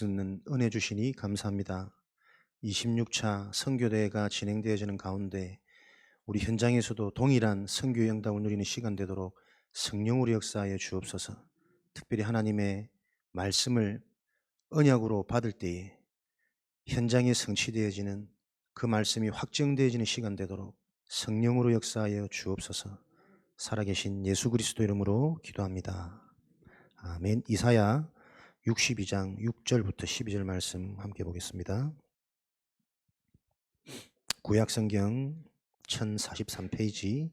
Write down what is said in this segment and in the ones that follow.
듣는 은혜 주시니 감사합니다. 26차 선교대회가 진행되어지는 가운데 우리 현장에서도 동일한 선교 영담을 누리는 시간 되도록 성령으로 역사하여 주옵소서. 특별히 하나님의 말씀을 언약으로 받을 때에 현장에 성취되어지는 그 말씀이 확정되어지는 시간 되도록 성령으로 역사하여 주옵소서. 살아계신 예수 그리스도 이름으로 기도합니다. 아멘. 이사야 62장 6절부터 12절 말씀 함께 보겠습니다. 구약성경 1043페이지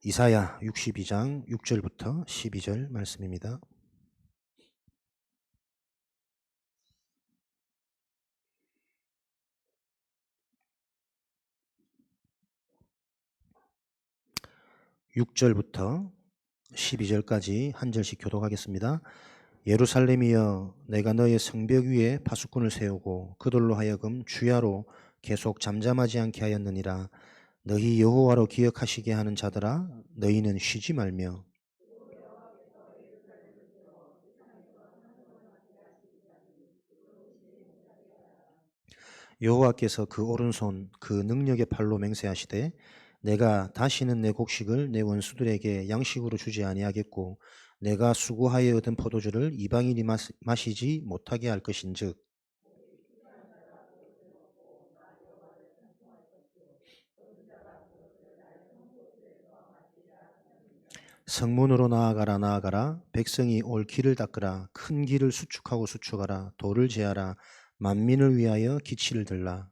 이사야 62장 6절부터 12절 말씀입니다. (6절부터) 12절까지 한 절씩 교독하겠습니다. 예루살렘이여, 내가 너의 성벽 위에 파수꾼을 세우고 그들로 하여금 주야로 계속 잠잠하지 않게 하였느니라. 너희 여호와로 기억하시게 하는 자들아, 너희는 쉬지 말며 여호와께서 그 오른손 그 능력의 팔로 맹세하시되 내가 다시는 내 곡식을 내 원수들에게 양식으로 주지 아니하겠고 내가 수고하여 얻은 포도주를 이방인이 마시지 못하게 할 것인즉 성문으로 나아가라 나아가라. 백성이 올 길을 닦으라. 큰 길을 수축하고 수축하라. 돌을 제하라. 만민을 위하여 기치를 들라.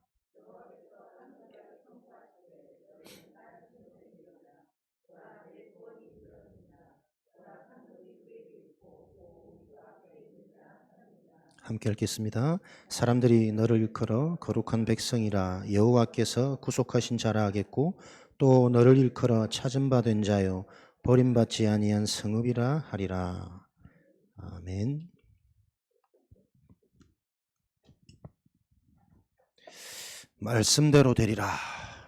함께 읽겠습니다. 사람들이 너를 일컬어 거룩한 백성이라 여호와께서 구속하신 자라 하겠고 또 너를 일컬어 찾은 바 된 자요 버림받지 아니한 성읍이라 하리라. 아멘. 말씀대로 되리라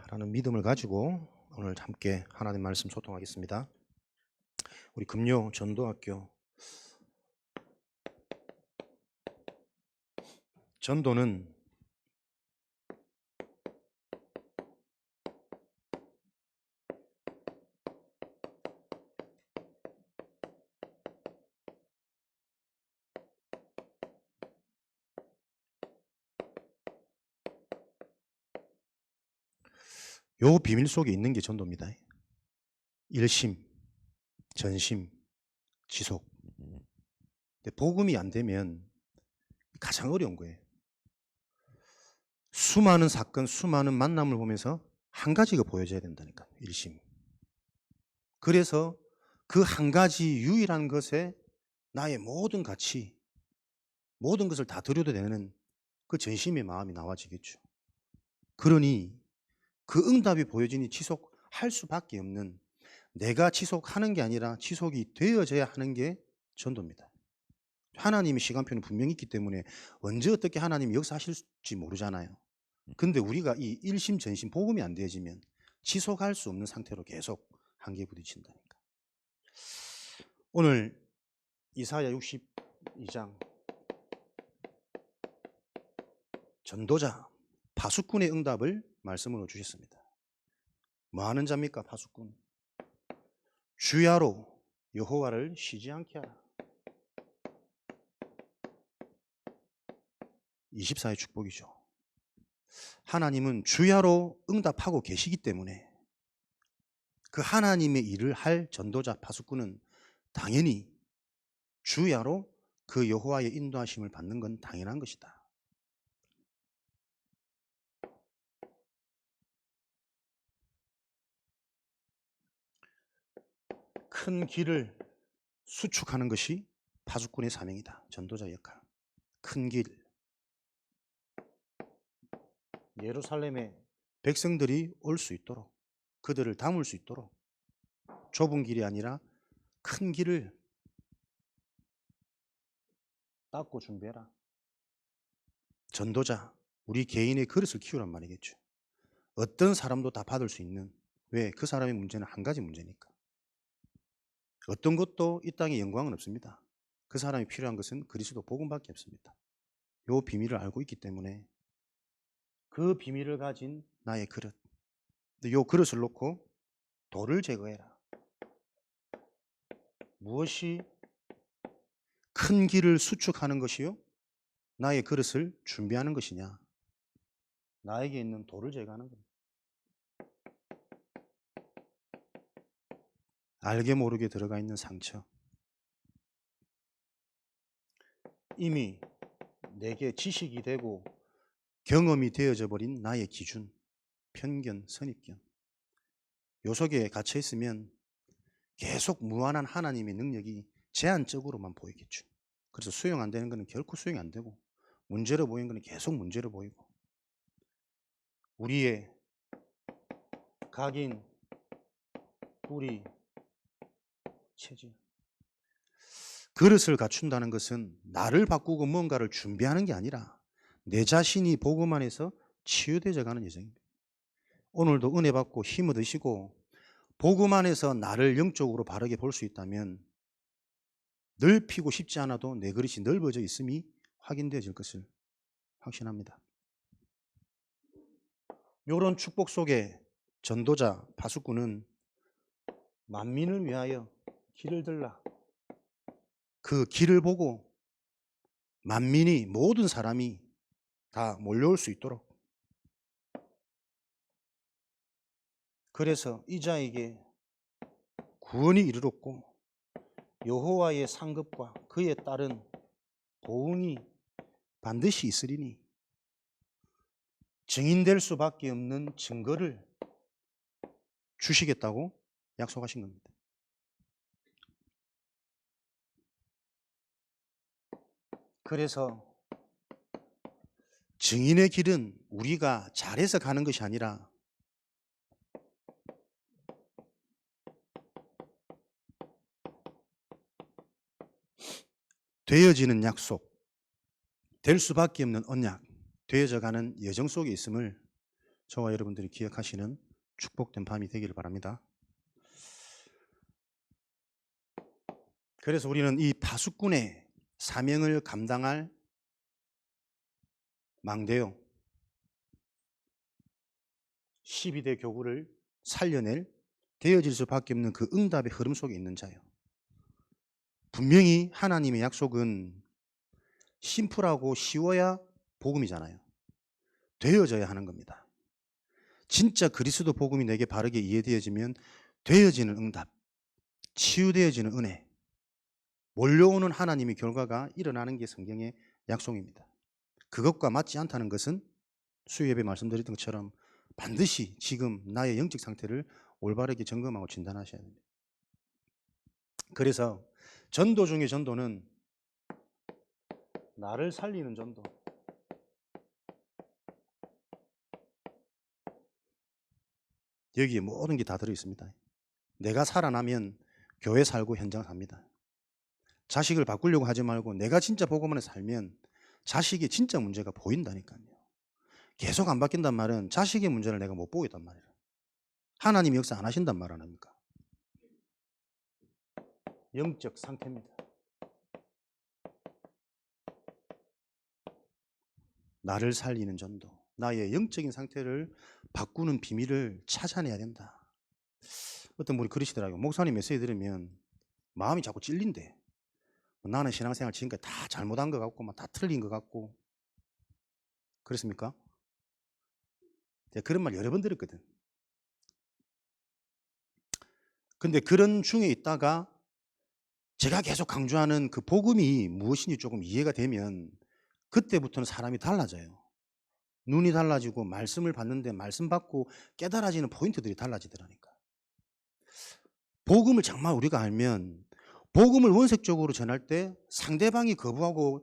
라는 믿음을 가지고 오늘 함께 하나님 말씀 소통하겠습니다. 우리 금요 전도학교 전도는 요 비밀 속에 있는 게 전도입니다. 일심, 전심, 지속. 근데 복음이 안 되면 가장 어려운 거예요. 수많은 사건, 수많은 만남을 보면서 한 가지가 보여져야 된다니까. 일심. 그래서 그 한 가지 유일한 것에 나의 모든 가치, 모든 것을 다 드려도 되는 그 전심의 마음이 나와지겠죠. 그러니 그 응답이 보여지니 지속할 수밖에 없는, 내가 지속하는 게 아니라 지속이 되어져야 하는 게 전도입니다. 하나님의 시간표는 분명히 있기 때문에 언제 어떻게 하나님이 역사하실지 모르잖아요. 근데 우리가 이 일심 전심 복음이 안 되어지면 지속할 수 없는 상태로 계속 한계에 부딪힌다니까. 오늘 이사야 62장 전도자 파수꾼의 응답을 말씀으로 주셨습니다. 뭐 하는 자입니까? 파수꾼. 주야로 여호와를 쉬지 않게 하라. 24의 축복이죠. 하나님은 주야로 응답하고 계시기 때문에 그 하나님의 일을 할 전도자 파수꾼은 당연히 주야로 그 여호와의 인도하심을 받는 건 당연한 것이다. 큰 길을 수축하는 것이 파수꾼의 사명이다. 전도자 역할. 큰 길. 예루살렘에 백성들이 올 수 있도록, 그들을 담을 수 있도록 좁은 길이 아니라 큰 길을 닦고 준비해라. 전도자, 우리 개인의 그릇을 키우란 말이겠죠. 어떤 사람도 다 받을 수 있는, 왜? 그 사람의 문제는 한 가지 문제니까. 어떤 것도 이 땅에 영광은 없습니다. 그 사람이 필요한 것은 그리스도 복음밖에 없습니다. 요 비밀을 알고 있기 때문에 그 비밀을 가진 나의 그릇, 요 그릇을 놓고 돌을 제거해라. 무엇이 큰 길을 수축하는 것이요? 나의 그릇을 준비하는 것이냐? 나에게 있는 돌을 제거하는 겁니다. 알게 모르게 들어가 있는 상처. 이미 내게 지식이 되고 경험이 되어져 버린 나의 기준, 편견, 선입견. 요 속에 갇혀 있으면 계속 무한한 하나님의 능력이 제한적으로만 보이겠죠. 그래서 수용 안 되는 것은 결코 수용이 안 되고 문제로 보이는 것은 계속 문제로 보이고 우리의 각인, 뿌리, 체질. 그릇을 갖춘다는 것은 나를 바꾸고 뭔가를 준비하는 게 아니라 내 자신이 복음 안에서 치유되어 가는 예정입니다. 오늘도 은혜 받고 힘을 드시고 복음 안에서 나를 영적으로 바르게 볼 수 있다면 넓히고 싶지 않아도 내 그릇이 넓어져 있음이 확인되어질 것을 확신합니다. 이런 축복 속에 전도자 파수꾼은 만민을 위하여 길을 들라. 그 길을 보고 만민이 모든 사람이 다 몰려올 수 있도록 그래서 이 자에게 구원이 이르렀고 여호와의 상급과 그에 따른 보응이 반드시 있으리니 증인될 수밖에 없는 증거를 주시겠다고 약속하신 겁니다. 그래서 증인의 길은 우리가 잘해서 가는 것이 아니라 되어지는 약속, 될 수밖에 없는 언약, 되어져 가는 여정 속에 있음을 저와 여러분들이 기억하시는 축복된 밤이 되기를 바랍니다. 그래서 우리는 이 파수꾼의 사명을 감당할 망대요 12대 교구를 살려낼 되어질 수밖에 없는 그 응답의 흐름 속에 있는 자요. 분명히 하나님의 약속은 심플하고 쉬워야 복음이잖아요. 되어져야 하는 겁니다. 진짜 그리스도 복음이 내게 바르게 이해되어지면 되어지는 응답, 치유되어지는 은혜, 몰려오는 하나님의 결과가 일어나는 게 성경의 약속입니다. 그것과 맞지 않다는 것은 수요예배 말씀드렸던 것처럼 반드시 지금 나의 영적 상태를 올바르게 점검하고 진단하셔야 됩니다. 그래서 전도 중에 전도는 나를 살리는 전도. 여기에 모든 게 다 들어있습니다. 내가 살아나면 교회 살고 현장 삽니다. 자식을 바꾸려고 하지 말고 내가 진짜 복음 안에 살면 자식이 진짜 문제가 보인다니까요. 계속 안 바뀐단 말은 자식의 문제를 내가 못 보겠단 말이에요. 하나님이 역사 안 하신단 말 아닙니까? 영적 상태입니다. 나를 살리는 전도, 나의 영적인 상태를 바꾸는 비밀을 찾아내야 된다. 어떤 분이 그러시더라고요. 목사님 메시지 들으면 마음이 자꾸 찔린대. 나는 신앙생활 지금까지 다 잘못한 것 같고 다 틀린 것 같고. 그렇습니까? 제가 그런 말 여러 번 들었거든. 근데 그런 중에 있다가 제가 계속 강조하는 그 복음이 무엇인지 조금 이해가 되면 그때부터는 사람이 달라져요. 눈이 달라지고 말씀을 받는데 말씀 받고 깨달아지는 포인트들이 달라지더라니까. 복음을 정말 우리가 알면 복음을 원색적으로 전할 때 상대방이 거부하고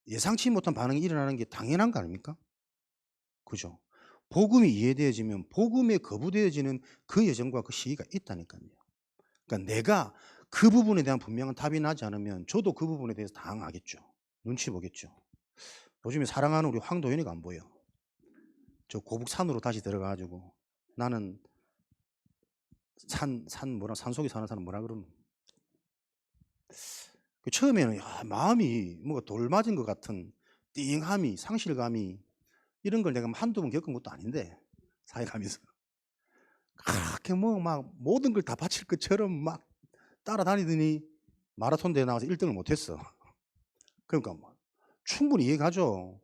예상치 못한 반응이 일어나는 게 당연한 거 아닙니까? 그죠? 복음이 이해되어지면 복음에 거부되어지는 그 여정과 그 시기가 있다니까요. 그러니까 내가 그 부분에 대한 분명한 답이 나지 않으면 저도 그 부분에 대해서 당황하겠죠. 눈치 보겠죠. 요즘에 사랑하는 우리 황도연이가 안 보여. 저 고북산으로 다시 들어가가지고 나는 산 속에 사는 사람 뭐라 그러노? 처음에는 마음이 뭔가 돌 맞은 것 같은 띵함이, 상실감이 이런 걸 내가 한두 번 겪은 것도 아닌데 사회 가면서 그렇게 뭐 막 모든 걸 다 바칠 것처럼 막 따라다니더니 마라톤 대회 나가서 1등을 못했어. 그러니까 뭐 충분히 이해가죠.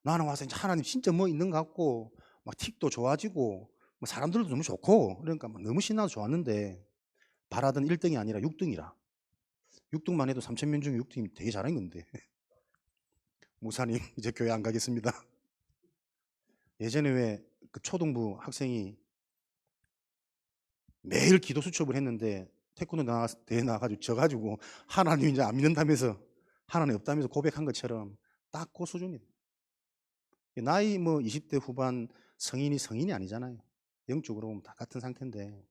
나는 와서 이제 하나님 진짜 뭐 있는 것 같고 막 틱도 좋아지고 뭐 사람들도 너무 좋고 그러니까 막 너무 신나서 좋았는데 바라던 1등이 아니라 6등이라. 6등만 해도 3,000명 중에 6등이 되게 잘한 건데. 목사님 이제 교회 안 가겠습니다. 예전에 왜 그 초등부 학생이 매일 기도 수첩을 했는데 태권도 대회 나가가지고 져가지고 하나님 이제 안 믿는다면서 하나님 없다면서 고백한 것처럼 딱 그 수준이에요. 나이 뭐 20대 후반 성인이 아니잖아요. 영적으로 보면 다 같은 상태인데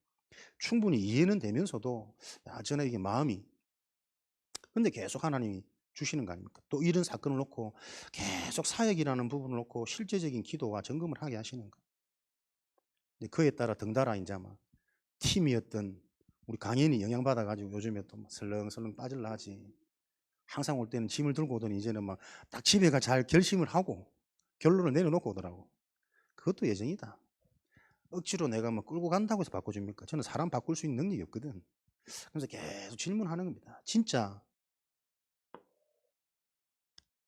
충분히 이해는 되면서도 저는 이게 마음이 근데 계속 하나님이 주시는 거 아닙니까? 또 이런 사건을 놓고 계속 사역이라는 부분을 놓고 실제적인 기도와 점검을 하게 하시는 거. 그에 따라 덩달아 이제 아마 팀이었던 우리 강연이 영향받아가지고 요즘에 또 설렁설렁 빠질라 하지. 항상 올 때는 짐을 들고 오더니 이제는 막 딱 집에 가 잘 결심을 하고 결론을 내려놓고 오더라고. 그것도 예정이다. 억지로 내가 뭐 끌고 간다고 해서 바꿔줍니까? 저는 사람 바꿀 수 있는 능력이 없거든. 그래서 계속 질문하는 겁니다. 진짜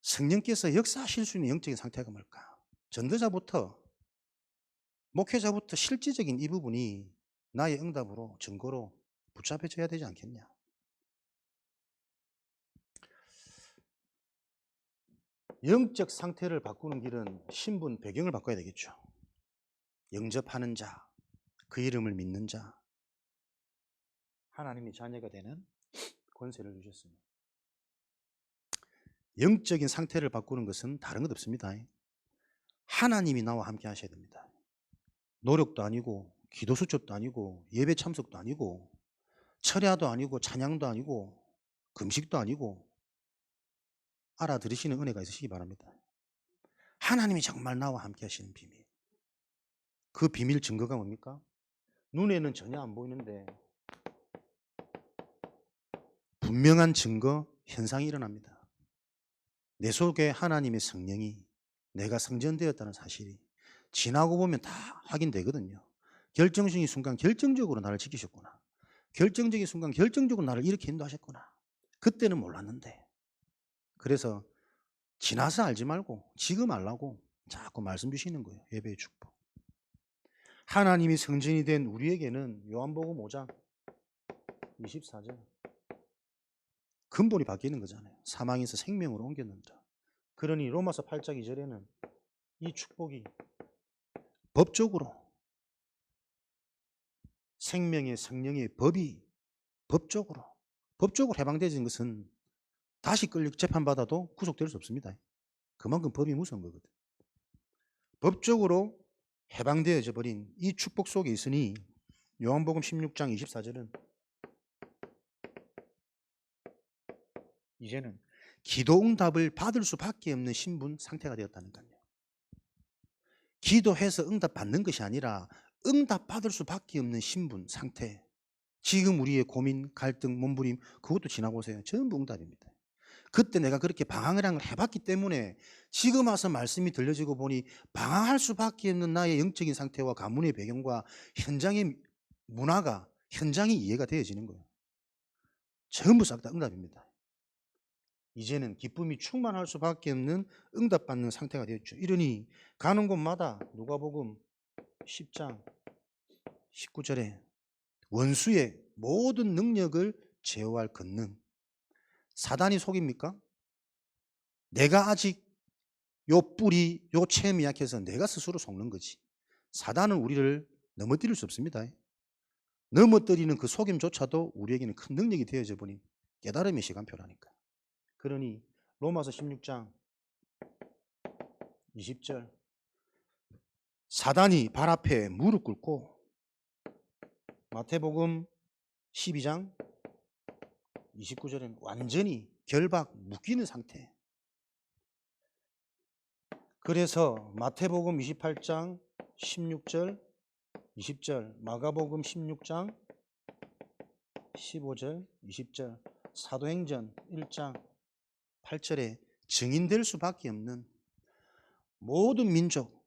성령께서 역사하실 수 있는 영적인 상태가 뭘까? 전도자부터 목회자부터 실질적인 이 부분이 나의 응답으로 증거로 붙잡혀져야 되지 않겠냐? 영적 상태를 바꾸는 길은 신분, 배경을 바꿔야 되겠죠. 영접하는 자, 그 이름을 믿는 자, 하나님의 자녀가 되는 권세를 주셨습니다. 영적인 상태를 바꾸는 것은 다른 것 없습니다. 하나님이 나와 함께 하셔야 됩니다. 노력도 아니고 기도 수첩도 아니고 예배 참석도 아니고 철야도 아니고 찬양도 아니고 금식도 아니고 알아들으시는 은혜가 있으시기 바랍니다. 하나님이 정말 나와 함께 하시는 비밀. 그 비밀 증거가 뭡니까? 눈에는 전혀 안 보이는데 분명한 증거, 현상이 일어납니다. 내 속에 하나님의 성령이 내가 성전되었다는 사실이 지나고 보면 다 확인되거든요. 결정적인 순간 결정적으로 나를 지키셨구나. 결정적인 순간 결정적으로 나를 이렇게 인도하셨구나. 그때는 몰랐는데. 그래서 지나서 알지 말고 지금 알라고 자꾸 말씀 주시는 거예요. 예배의 축복. 하나님이 성전이 된 우리에게는 요한복음 5장 24절 근본이 바뀌는 거잖아요. 사망에서 생명으로 옮겼는다. 그러니 로마서 8장 2절에는 이 축복이 법적으로 생명의 성령의 법이 법적으로 해방되어진 것은 다시 끌려 재판받아도 구속될 수 없습니다. 그만큼 법이 무서운 거거든. 법적으로 해방되어져 버린 이 축복 속에 있으니 요한복음 16장 24절은 이제는 기도 응답을 받을 수밖에 없는 신분 상태가 되었다는 거예요. 기도해서 응답 받는 것이 아니라 응답 받을 수밖에 없는 신분 상태. 지금 우리의 고민, 갈등, 몸부림 그것도 지나고 오세요. 전부 응답입니다. 그때 내가 그렇게 방황을 해봤기 때문에 지금 와서 말씀이 들려지고 보니 방황할 수밖에 없는 나의 영적인 상태와 가문의 배경과 현장의 문화가 현장이 이해가 되어지는 거예요. 전부 싹 다 응답입니다. 이제는 기쁨이 충만할 수밖에 없는 응답받는 상태가 되었죠. 이러니 가는 곳마다 누가복음 10장 19절에 원수의 모든 능력을 제어할 권능. 사단이 속입니까? 내가 아직 요 뿌리, 요 체험이 약해서 내가 스스로 속는 거지. 사단은 우리를 넘어뜨릴 수 없습니다. 넘어뜨리는 그 속임조차도 우리에게는 큰 능력이 되어져 버린 깨달음의 시간표라니까. 그러니 로마서 16장 20절 사단이 발 앞에 무릎 꿇고 마태복음 12장 29절에는 완전히 결박 묶이는 상태. 그래서 마태복음 28장 16절 20절 마가복음 16장 15절 20절 사도행전 1장 8절에 증인될 수밖에 없는 모든 민족,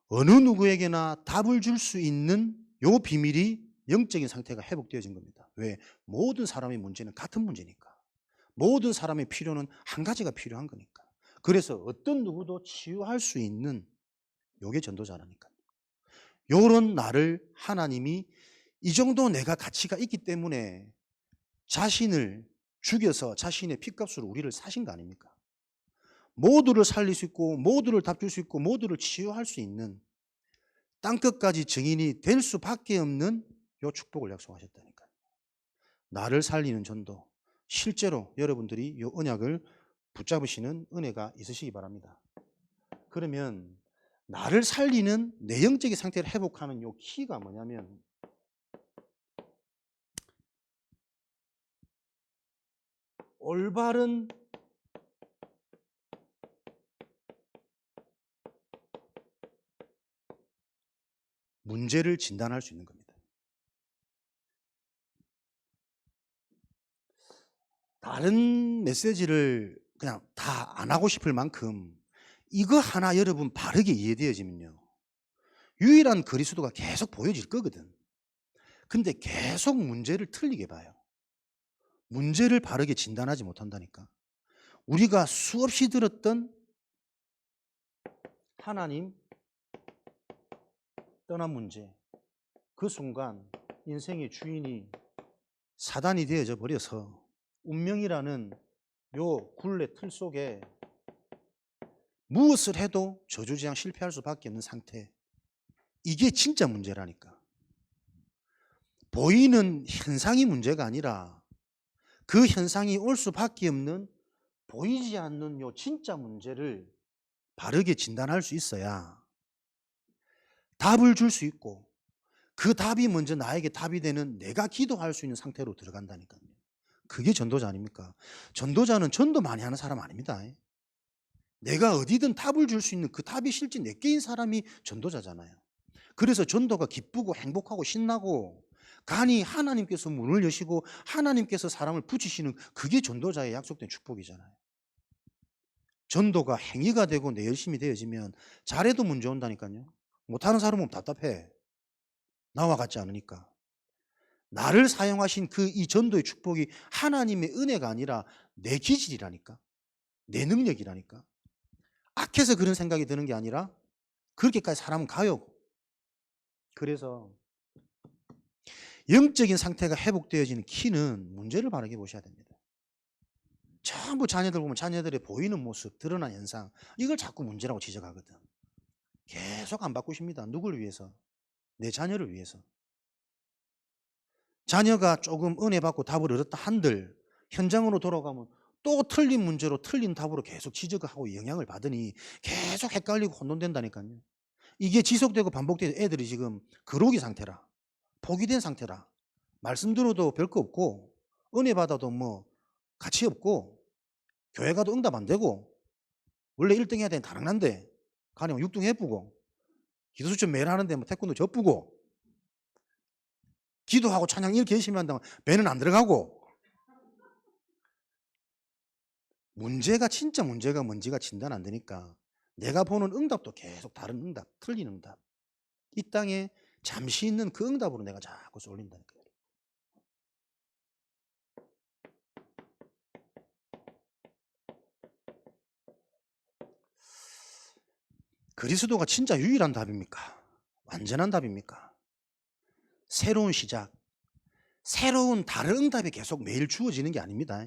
어느 누구에게나 답을 줄 수 있는 요 비밀이 영적인 상태가 회복되어진 겁니다. 왜? 모든 사람의 문제는 같은 문제니까. 모든 사람의 필요는 한 가지가 필요한 거니까. 그래서 어떤 누구도 치유할 수 있는 요게 전도자라니까요. 요런 나를 하나님이 이 정도 내가 가치가 있기 때문에 자신을 죽여서 자신의 핏값으로 우리를 사신 거 아닙니까? 모두를 살릴 수 있고 모두를 답 줄 수 있고 모두를 치유할 수 있는 땅끝까지 증인이 될 수밖에 없는 요 축복을 약속하셨다니까요. 나를 살리는 전도. 실제로 여러분들이 요 언약을 붙잡으시는 은혜가 있으시기 바랍니다. 그러면 나를 살리는 내 영적인 상태를 회복하는 요 키가 뭐냐면 올바른 문제를 진단할 수 있는 겁니다. 다른 메시지를 그냥 다 안 하고 싶을 만큼 이거 하나 여러분 바르게 이해되어지면요. 유일한 그리스도가 계속 보여질 거거든. 근데 계속 문제를 틀리게 봐요. 문제를 바르게 진단하지 못한다니까. 우리가 수없이 들었던 하나님 떠난 문제. 그 순간 인생의 주인이 사단이 되어져 버려서 운명이라는 요 굴레 틀 속에 무엇을 해도 저주지향 실패할 수밖에 없는 상태. 이게 진짜 문제라니까. 보이는 현상이 문제가 아니라 그 현상이 올 수밖에 없는 보이지 않는 요 진짜 문제를 바르게 진단할 수 있어야 답을 줄 수 있고 그 답이 먼저 나에게 답이 되는 내가 기도할 수 있는 상태로 들어간다니까요. 그게 전도자 아닙니까? 전도자는 전도 많이 하는 사람 아닙니다. 내가 어디든 답을 줄 수 있는 그 답이 실제 내게인 사람이 전도자잖아요. 그래서 전도가 기쁘고 행복하고 신나고 간이 하나님께서 문을 여시고 하나님께서 사람을 붙이시는 그게 전도자의 약속된 축복이잖아요. 전도가 행위가 되고 내 열심이 되어지면 잘해도 문제 온다니까요. 못하는 사람은 답답해. 나와 같지 않으니까. 나를 사용하신 그 이 전도의 축복이 하나님의 은혜가 아니라 내 기질이라니까. 내 능력이라니까. 악해서 그런 생각이 드는 게 아니라 그렇게까지 사람은 가요. 그래서 영적인 상태가 회복되어지는 키는 문제를 바르게 보셔야 됩니다. 전부 자녀들 보면 자녀들의 보이는 모습, 드러난 현상 이걸 자꾸 문제라고 지적하거든. 계속 안 바꾸십니다. 누구를 위해서? 내 자녀를 위해서. 자녀가 조금 은혜 받고 답을 얻었다 한들 현장으로 돌아가면 또 틀린 문제로 틀린 답으로 계속 지적하고 영향을 받으니 계속 헷갈리고 혼돈된다니까요. 이게 지속되고 반복돼서 애들이 지금 그로기 상태라. 포기된 상태라. 말씀 들어도 별거 없고 은혜 받아도 뭐 가치 없고 교회 가도 응답 안 되고 원래 1등 해야 되는 다락난데 가령 6등 해쁘고 기도수첩 매일 하는데 뭐 태권도 접부고 기도하고 찬양 이렇게 열심히 한다면 배는 안 들어가고 문제가 진짜 문제가 뭔지가 진단 안 되니까 내가 보는 응답도 계속 다른 응답, 틀린 응답. 이 땅에 잠시 있는 그 응답으로 내가 자꾸 쏠린다니까요. 그리스도가 진짜 유일한 답입니까? 완전한 답입니까? 새로운 시작, 새로운 다른 응답이 계속 매일 주어지는 게 아닙니다.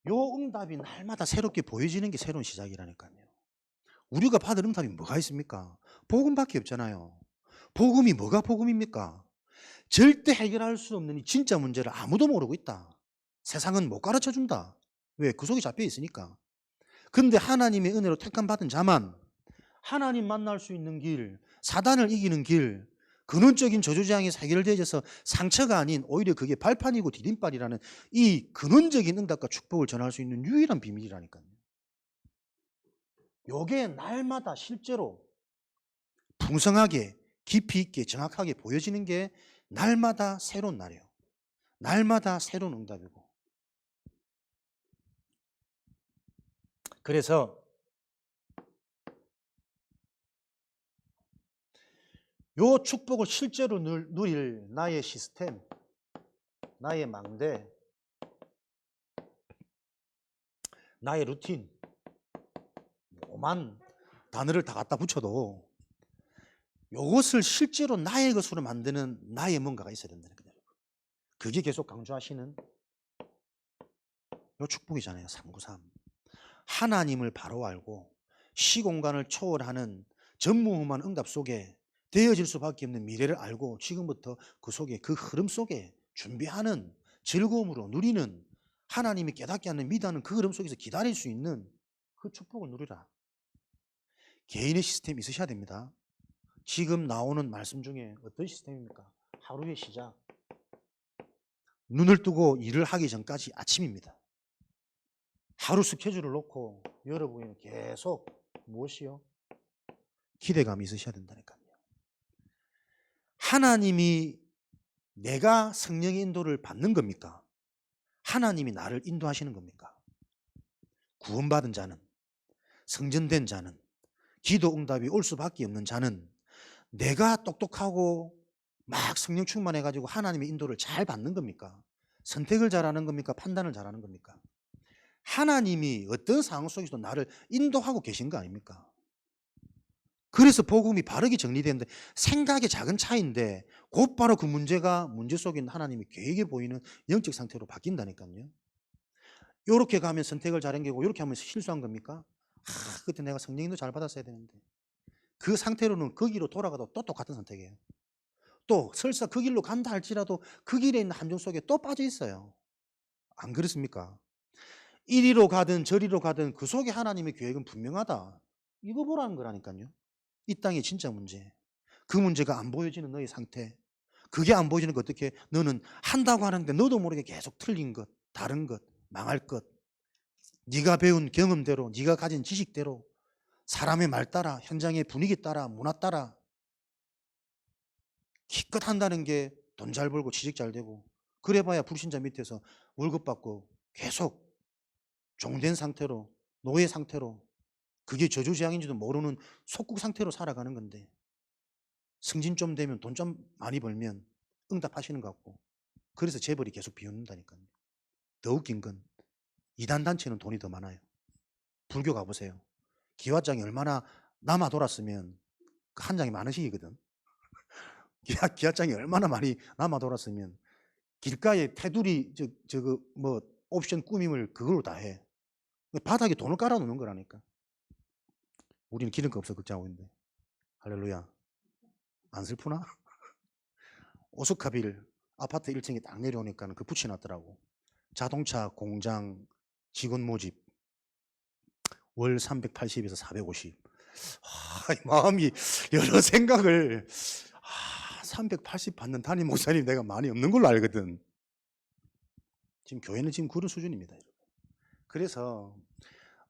요 응답이 날마다 새롭게 보여지는 게 새로운 시작이라니까요. 우리가 받을 응답이 뭐가 있습니까? 복음밖에 없잖아요. 복음이 뭐가 복음입니까? 절대 해결할 수 없는 이 진짜 문제를 아무도 모르고 있다. 세상은 못 가르쳐 준다. 왜? 그 속에 잡혀 있으니까. 근데 하나님의 은혜로 택함 받은 자만 하나님 만날 수 있는 길, 사단을 이기는 길, 근원적인 저주재앙이 해결되어져서 상처가 아닌 오히려 그게 발판이고 디딤발이라는 이 근원적인 응답과 축복을 전할 수 있는 유일한 비밀이라니까요. 요게 날마다 실제로 풍성하게 깊이 있게 정확하게 보여지는 게 날마다 새로운 날이에요. 날마다 새로운 응답이고 그래서 요 축복을 실제로 누릴 나의 시스템, 나의 망대, 나의 루틴, 오만 단어를 다 갖다 붙여도 요것을 실제로 나의 것으로 만드는 나의 뭔가가 있어야 된다는 거예요. 그게 계속 강조하시는 요 축복이잖아요. 393. 하나님을 바로 알고 시공간을 초월하는 전무후무한 응답 속에 되어질 수밖에 없는 미래를 알고 지금부터 그 속에 그 흐름 속에 준비하는 즐거움으로 누리는 하나님이 깨닫게 하는 믿는 그 흐름 속에서 기다릴 수 있는 그 축복을 누리라. 개인의 시스템이 있으셔야 됩니다. 지금 나오는 말씀 중에 어떤 시스템입니까? 하루의 시작. 눈을 뜨고 일을 하기 전까지 아침입니다. 하루 스케줄을 놓고 여러분이 계속 무엇이요? 기대감이 있으셔야 된다니까요. 하나님이 내가 성령의 인도를 받는 겁니까? 하나님이 나를 인도하시는 겁니까? 구원받은 자는, 성전된 자는, 기도 응답이 올 수밖에 없는 자는 내가 똑똑하고 막 성령 충만해가지고 하나님의 인도를 잘 받는 겁니까? 선택을 잘하는 겁니까? 판단을 잘하는 겁니까? 하나님이 어떤 상황 속에서도 나를 인도하고 계신 거 아닙니까? 그래서 복음이 바르게 정리되는데 생각의 작은 차이인데 곧바로 그 문제 속에 있는 하나님이 계획해 보이는 영적 상태로 바뀐다니까요. 이렇게 가면 선택을 잘한 거고 이렇게 하면 실수한 겁니까? 그때 내가 성령님도 잘 받았어야 되는데 그 상태로는 거기로 돌아가도 또 똑같은 선택이에요. 또 설사 그 길로 간다 할지라도 그 길에 있는 함정 속에 또 빠져 있어요. 안 그렇습니까? 이리로 가든 저리로 가든 그 속에 하나님의 계획은 분명하다. 이거 보라는 거라니까요. 이 땅의 진짜 문제. 그 문제가 안 보여지는 너의 상태. 그게 안 보여지는 거 어떻게? 너는 한다고 하는데 너도 모르게 계속 틀린 것, 다른 것, 망할 것. 네가 배운 경험대로, 네가 가진 지식대로 사람의 말 따라, 현장의 분위기 따라, 문화 따라 기껏 한다는 게 돈 잘 벌고 취직 잘 되고 그래봐야 불신자 밑에서 월급 받고 계속 종된 상태로 노예 상태로 그게 저주재앙인지도 모르는 속국 상태로 살아가는 건데 승진 좀 되면 돈 좀 많이 벌면 응답하시는 것 같고 그래서 재벌이 계속 비웃는다니까요. 더 웃긴 건 이단 단체는 돈이 더 많아요. 불교 가보세요. 기와장이 얼마나 남아 돌았으면 한 장이 많으시거든. 기와장이 얼마나 많이 남아 돌았으면 길가에 테두리 저거 뭐 옵션 꾸밈을 그걸로 다 해. 바닥에 돈을 깔아 놓는 거라니까. 우리는 기름값 없어 걱정하고 있는데. 할렐루야. 안 슬프나? 오스카빌 아파트 1층에 딱 내려오니까 그 붙여놨더라고. 자동차 공장 직원 모집 월 380에서 450. 마음이 여러 생각을 380 받는 담임 목사님 내가 많이 없는 걸로 알거든. 지금 교회는 지금 그런 수준입니다. 그래서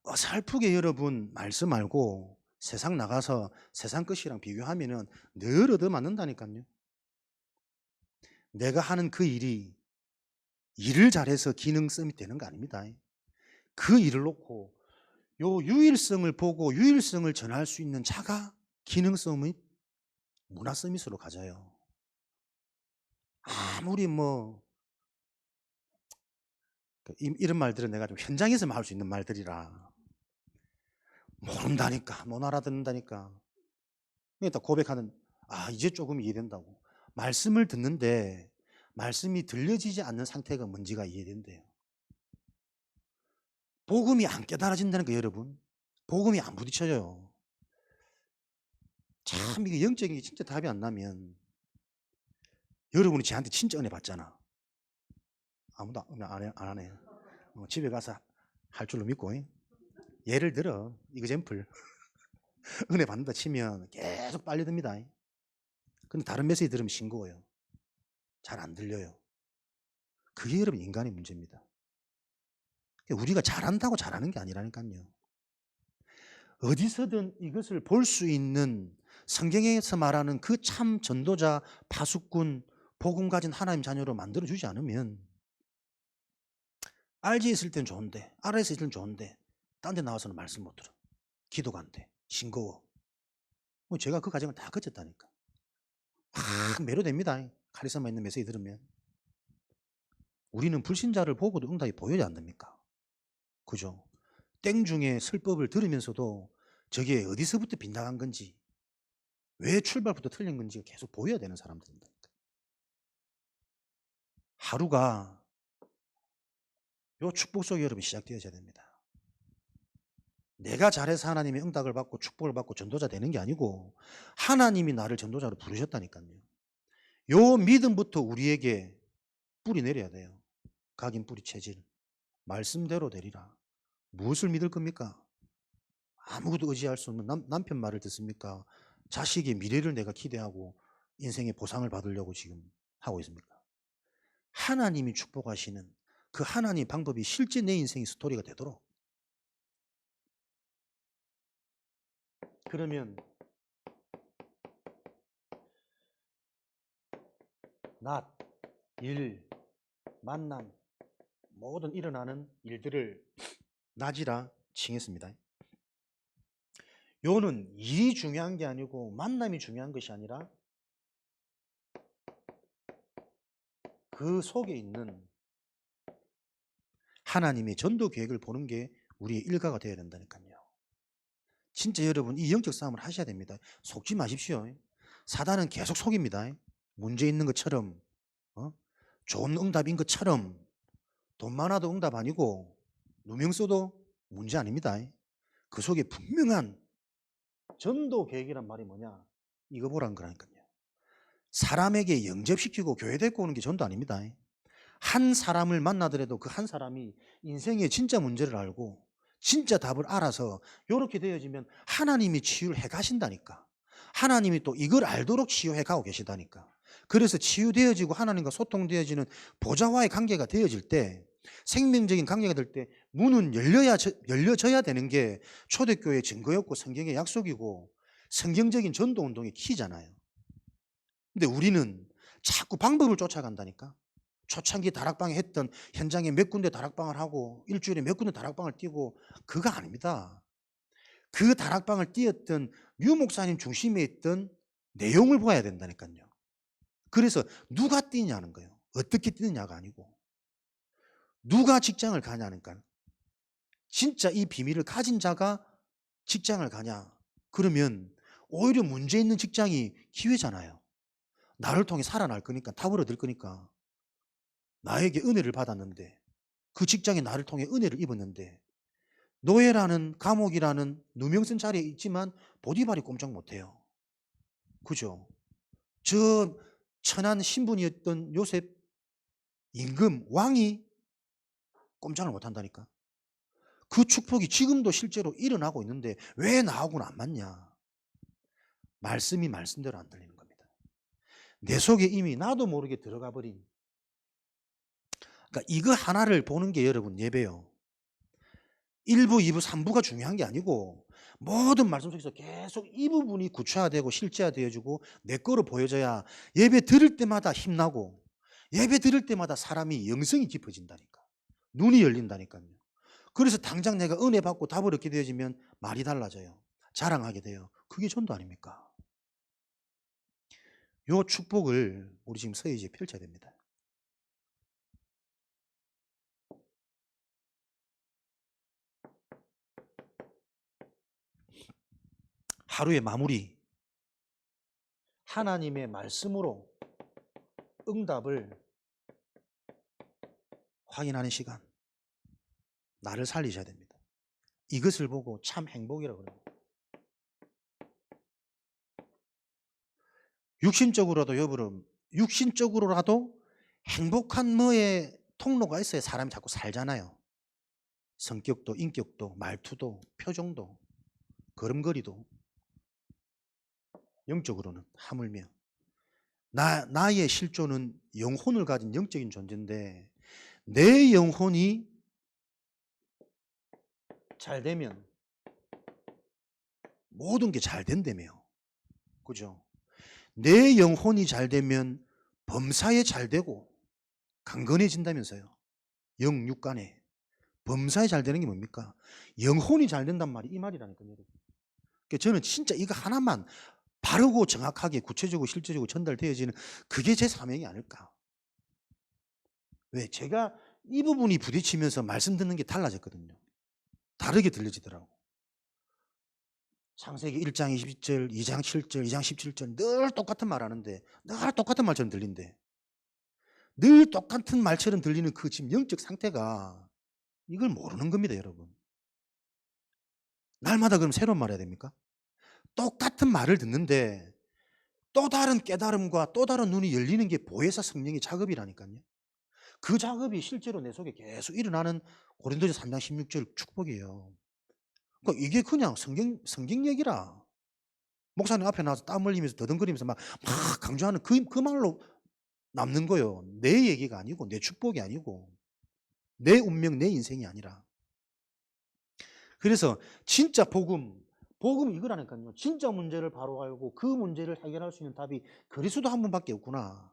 어설프게 여러분 말씀 말고 세상 나가서 세상 것이랑 비교하면은 늘 얻어맞는다니까요. 내가 하는 그 일이 일을 잘해서 기능성이 되는 거 아닙니다. 그 일을 놓고 요 유일성을 보고 유일성을 전할 수 있는 자가 기능성 및 문화 서밋으로 가져요. 아무리 뭐 이런 말들은 내가 좀 현장에서만 할 수 있는 말들이라 모른다니까 못 알아듣는다니까. 그러니까 고백하는 이제 조금 이해된다고. 말씀을 듣는데 말씀이 들려지지 않는 상태가 뭔지가 이해된대요. 복음이 안 깨달아진다는 거 여러분. 복음이 안 부딪혀져요. 참 이게 영적인 게 진짜 답이 안 나면 여러분이 저한테 진짜 은혜 받잖아. 아무도 은혜 안 하네. 집에 가서 할 줄로 믿고. 예를 들어 이그젬플 은혜 받는다 치면 계속 빨려듭니다. 근데 다른 메시지 들으면 싱거워요. 잘 안 들려요. 그게 여러분 인간의 문제입니다. 우리가 잘한다고 잘하는 게 아니라니까요. 어디서든 이것을 볼 수 있는 성경에서 말하는 그 참 전도자, 파수꾼, 복음 가진 하나님 자녀로 만들어주지 않으면 알지 있을 땐 좋은데 알아서 있을 땐 좋은데 딴 데 나와서는 말씀 못 들어. 기도가 안 돼. 싱거워. 제가 그 과정을 다 거쳤다니까. 매료됩니다. 카리스마 있는 메시지 들으면. 우리는 불신자를 보고도 응답이 보여야 안 됩니까? 그죠? 땡중에 설법을 들으면서도 저게 어디서부터 빗나간 건지, 왜 출발부터 틀린 건지 계속 보여야 되는 사람들입니다. 하루가 요 축복 속에 여러분 시작되어야 됩니다. 내가 잘해서 하나님의 응답을 받고 축복을 받고 전도자 되는 게 아니고 하나님이 나를 전도자로 부르셨다니까요. 요 믿음부터 우리에게 뿌리 내려야 돼요. 각인 뿌리 체질. 말씀대로 되리라. 무엇을 믿을 겁니까? 아무것도 의지할 수 없는 남편 말을 듣습니까? 자식의 미래를 내가 기대하고 인생의 보상을 받으려고 지금 하고 있습니까? 하나님이 축복하시는 그 하나님의 방법이 실제 내 인생의 스토리가 되도록. 그러면 낮, 일, 만남 모든 일어나는 일들을 낮이라 칭했습니다. 요는 일이 중요한 게 아니고 만남이 중요한 것이 아니라 그 속에 있는 하나님의 전도 계획을 보는 게 우리의 일과가 되어야 된다니까요. 진짜 여러분 이 영적 싸움을 하셔야 됩니다. 속지 마십시오. 사단은 계속 속입니다. 문제 있는 것처럼, 좋은 응답인 것처럼. 돈 많아도 응답 아니고 누명 써도 문제 아닙니다. 그 속에 분명한 전도 계획이란 말이 뭐냐? 이거 보라는 거라니까요. 사람에게 영접시키고 교회 데리고 오는 게 전도 아닙니다. 한 사람을 만나더라도 그 한 사람이 인생의 진짜 문제를 알고 진짜 답을 알아서 이렇게 되어지면 하나님이 치유를 해 가신다니까. 하나님이 또 이걸 알도록 치유해 가고 계시다니까. 그래서 치유되어지고 하나님과 소통되어지는 보좌와의 관계가 되어질 때, 생명적인 관계가 될 때 문은 열려져야 되는 게 초대교회의 증거였고 성경의 약속이고 성경적인 전도운동의 키잖아요. 근데 우리는 자꾸 방법을 쫓아간다니까. 초창기 다락방에 했던 현장에 몇 군데 다락방을 하고 일주일에 몇 군데 다락방을 뛰고 그거 아닙니다. 그 다락방을 뛰었던 류 목사님 중심에 있던 내용을 봐야 된다니까요. 그래서 누가 뛰냐는 거예요. 어떻게 뛰느냐가 아니고 누가 직장을 가냐니까. 진짜 이 비밀을 가진 자가 직장을 가냐. 그러면 오히려 문제 있는 직장이 기회잖아요. 나를 통해 살아날 거니까, 답을 얻을 거니까. 나에게 은혜를 받았는데, 그 직장에 나를 통해 은혜를 입었는데, 노예라는 감옥이라는 누명 쓴 자리에 있지만 보디발이 꼼짝 못해요. 그죠? 저 천한 신분이었던 요셉 임금 왕이 꼼짝을 못한다니까. 그 축복이 지금도 실제로 일어나고 있는데 왜 나하고는 안 맞냐? 말씀이 말씀대로 안 들리는 겁니다. 내 속에 이미 나도 모르게 들어가 버린. 그러니까 이거 하나를 보는 게 여러분 예배요. 1부, 2부, 3부가 중요한 게 아니고 모든 말씀 속에서 계속 이 부분이 구체화되고 실제화되어지고 내 거로 보여져야 예배 들을 때마다 힘나고 예배 들을 때마다 사람이 영성이 깊어진다니까. 눈이 열린다니까요. 그래서 당장 내가 은혜 받고 답을 얻게 되어지면 말이 달라져요. 자랑하게 돼요. 그게 전도 아닙니까? 요 축복을 우리 지금 서예지에 펼쳐야 됩니다. 하루의 마무리. 하나님의 말씀으로 응답을 확인하는 시간. 나를 살리셔야 됩니다. 이것을 보고 참 행복이라고 그래요. 육신적으로라도 행복한 뭐의 통로가 있어야 사람이 자꾸 살잖아요. 성격도, 인격도, 말투도, 표정도, 걸음걸이도. 영적으로는 하물며 나의 실존은 영혼을 가진 영적인 존재인데 내 영혼이 잘 되면 모든 게 잘 된다며. 그죠? 내 영혼이 잘 되면 범사에 잘 되고 강건해진다면서요. 영육간에 범사에 잘 되는 게 뭡니까? 영혼이 잘 된단 말이 이 말이라니까요. 그러니까 저는 진짜 이거 하나만 바르고 정확하게 구체적으로 실제적으로 전달되어지는 그게 제 사명이 아닐까. 왜? 제가 이 부분이 부딪히면서 말씀 듣는 게 달라졌거든요. 다르게 들려지더라고. 창세기 1장 22절, 2장 7절, 2장 17절 늘 똑같은 말 하는데 늘 똑같은 말처럼 들린대. 늘 똑같은 말처럼 들리는 그 지금 영적 상태가 이걸 모르는 겁니다, 여러분. 날마다 그럼 새로운 말 해야 됩니까? 똑같은 말을 듣는데 또 다른 깨달음과 또 다른 눈이 열리는 게 보혜사 성령의 작업이라니까요. 그 작업이 실제로 내 속에 계속 일어나는 고린도서 3장 16절 축복이에요. 그러니까 이게 그냥 성경 얘기라. 목사님 앞에 나와서 땀 흘리면서 더듬거리면서 막 강조하는 그 말로 남는 거예요. 내 얘기가 아니고 내 축복이 아니고 내 운명, 내 인생이 아니라. 그래서 진짜 복음 이거라니까요. 진짜 문제를 바로 알고 그 문제를 해결할 수 있는 답이 그리스도 한 분밖에 없구나.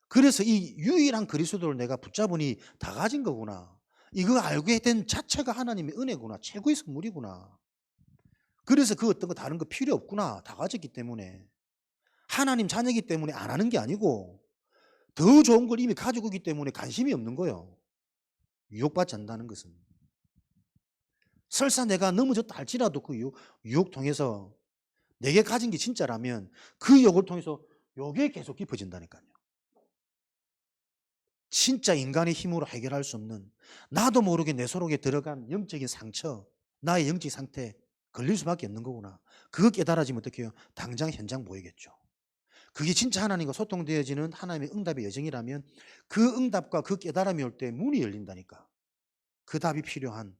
그래서 이 유일한 그리스도를 내가 붙잡으니 다 가진 거구나. 이거 알게 된 자체가 하나님의 은혜구나. 최고의 선물이구나. 그래서 그 어떤 거 다른 거 필요 없구나. 다 가졌기 때문에. 하나님 자녀이기 때문에 안 하는 게 아니고 더 좋은 걸 이미 가지고 있기 때문에 관심이 없는 거예요. 유혹받지 않는다는 것은. 설사 내가 넘어졌다 할지라도 그 유혹 통해서 내게 가진 게 진짜라면 그 유혹을 통해서 요게 계속 깊어진다니까요. 진짜 인간의 힘으로 해결할 수 없는 나도 모르게 내 속에 들어간 영적인 상처, 나의 영적 상태 걸릴 수밖에 없는 거구나. 그거 깨달아지면 어떻게 해요? 당장 현장 보이겠죠. 그게 진짜 하나님과 소통되어지는 하나님의 응답의 여정이라면 그 응답과 그 깨달음이 올 때 문이 열린다니까. 그 답이 필요한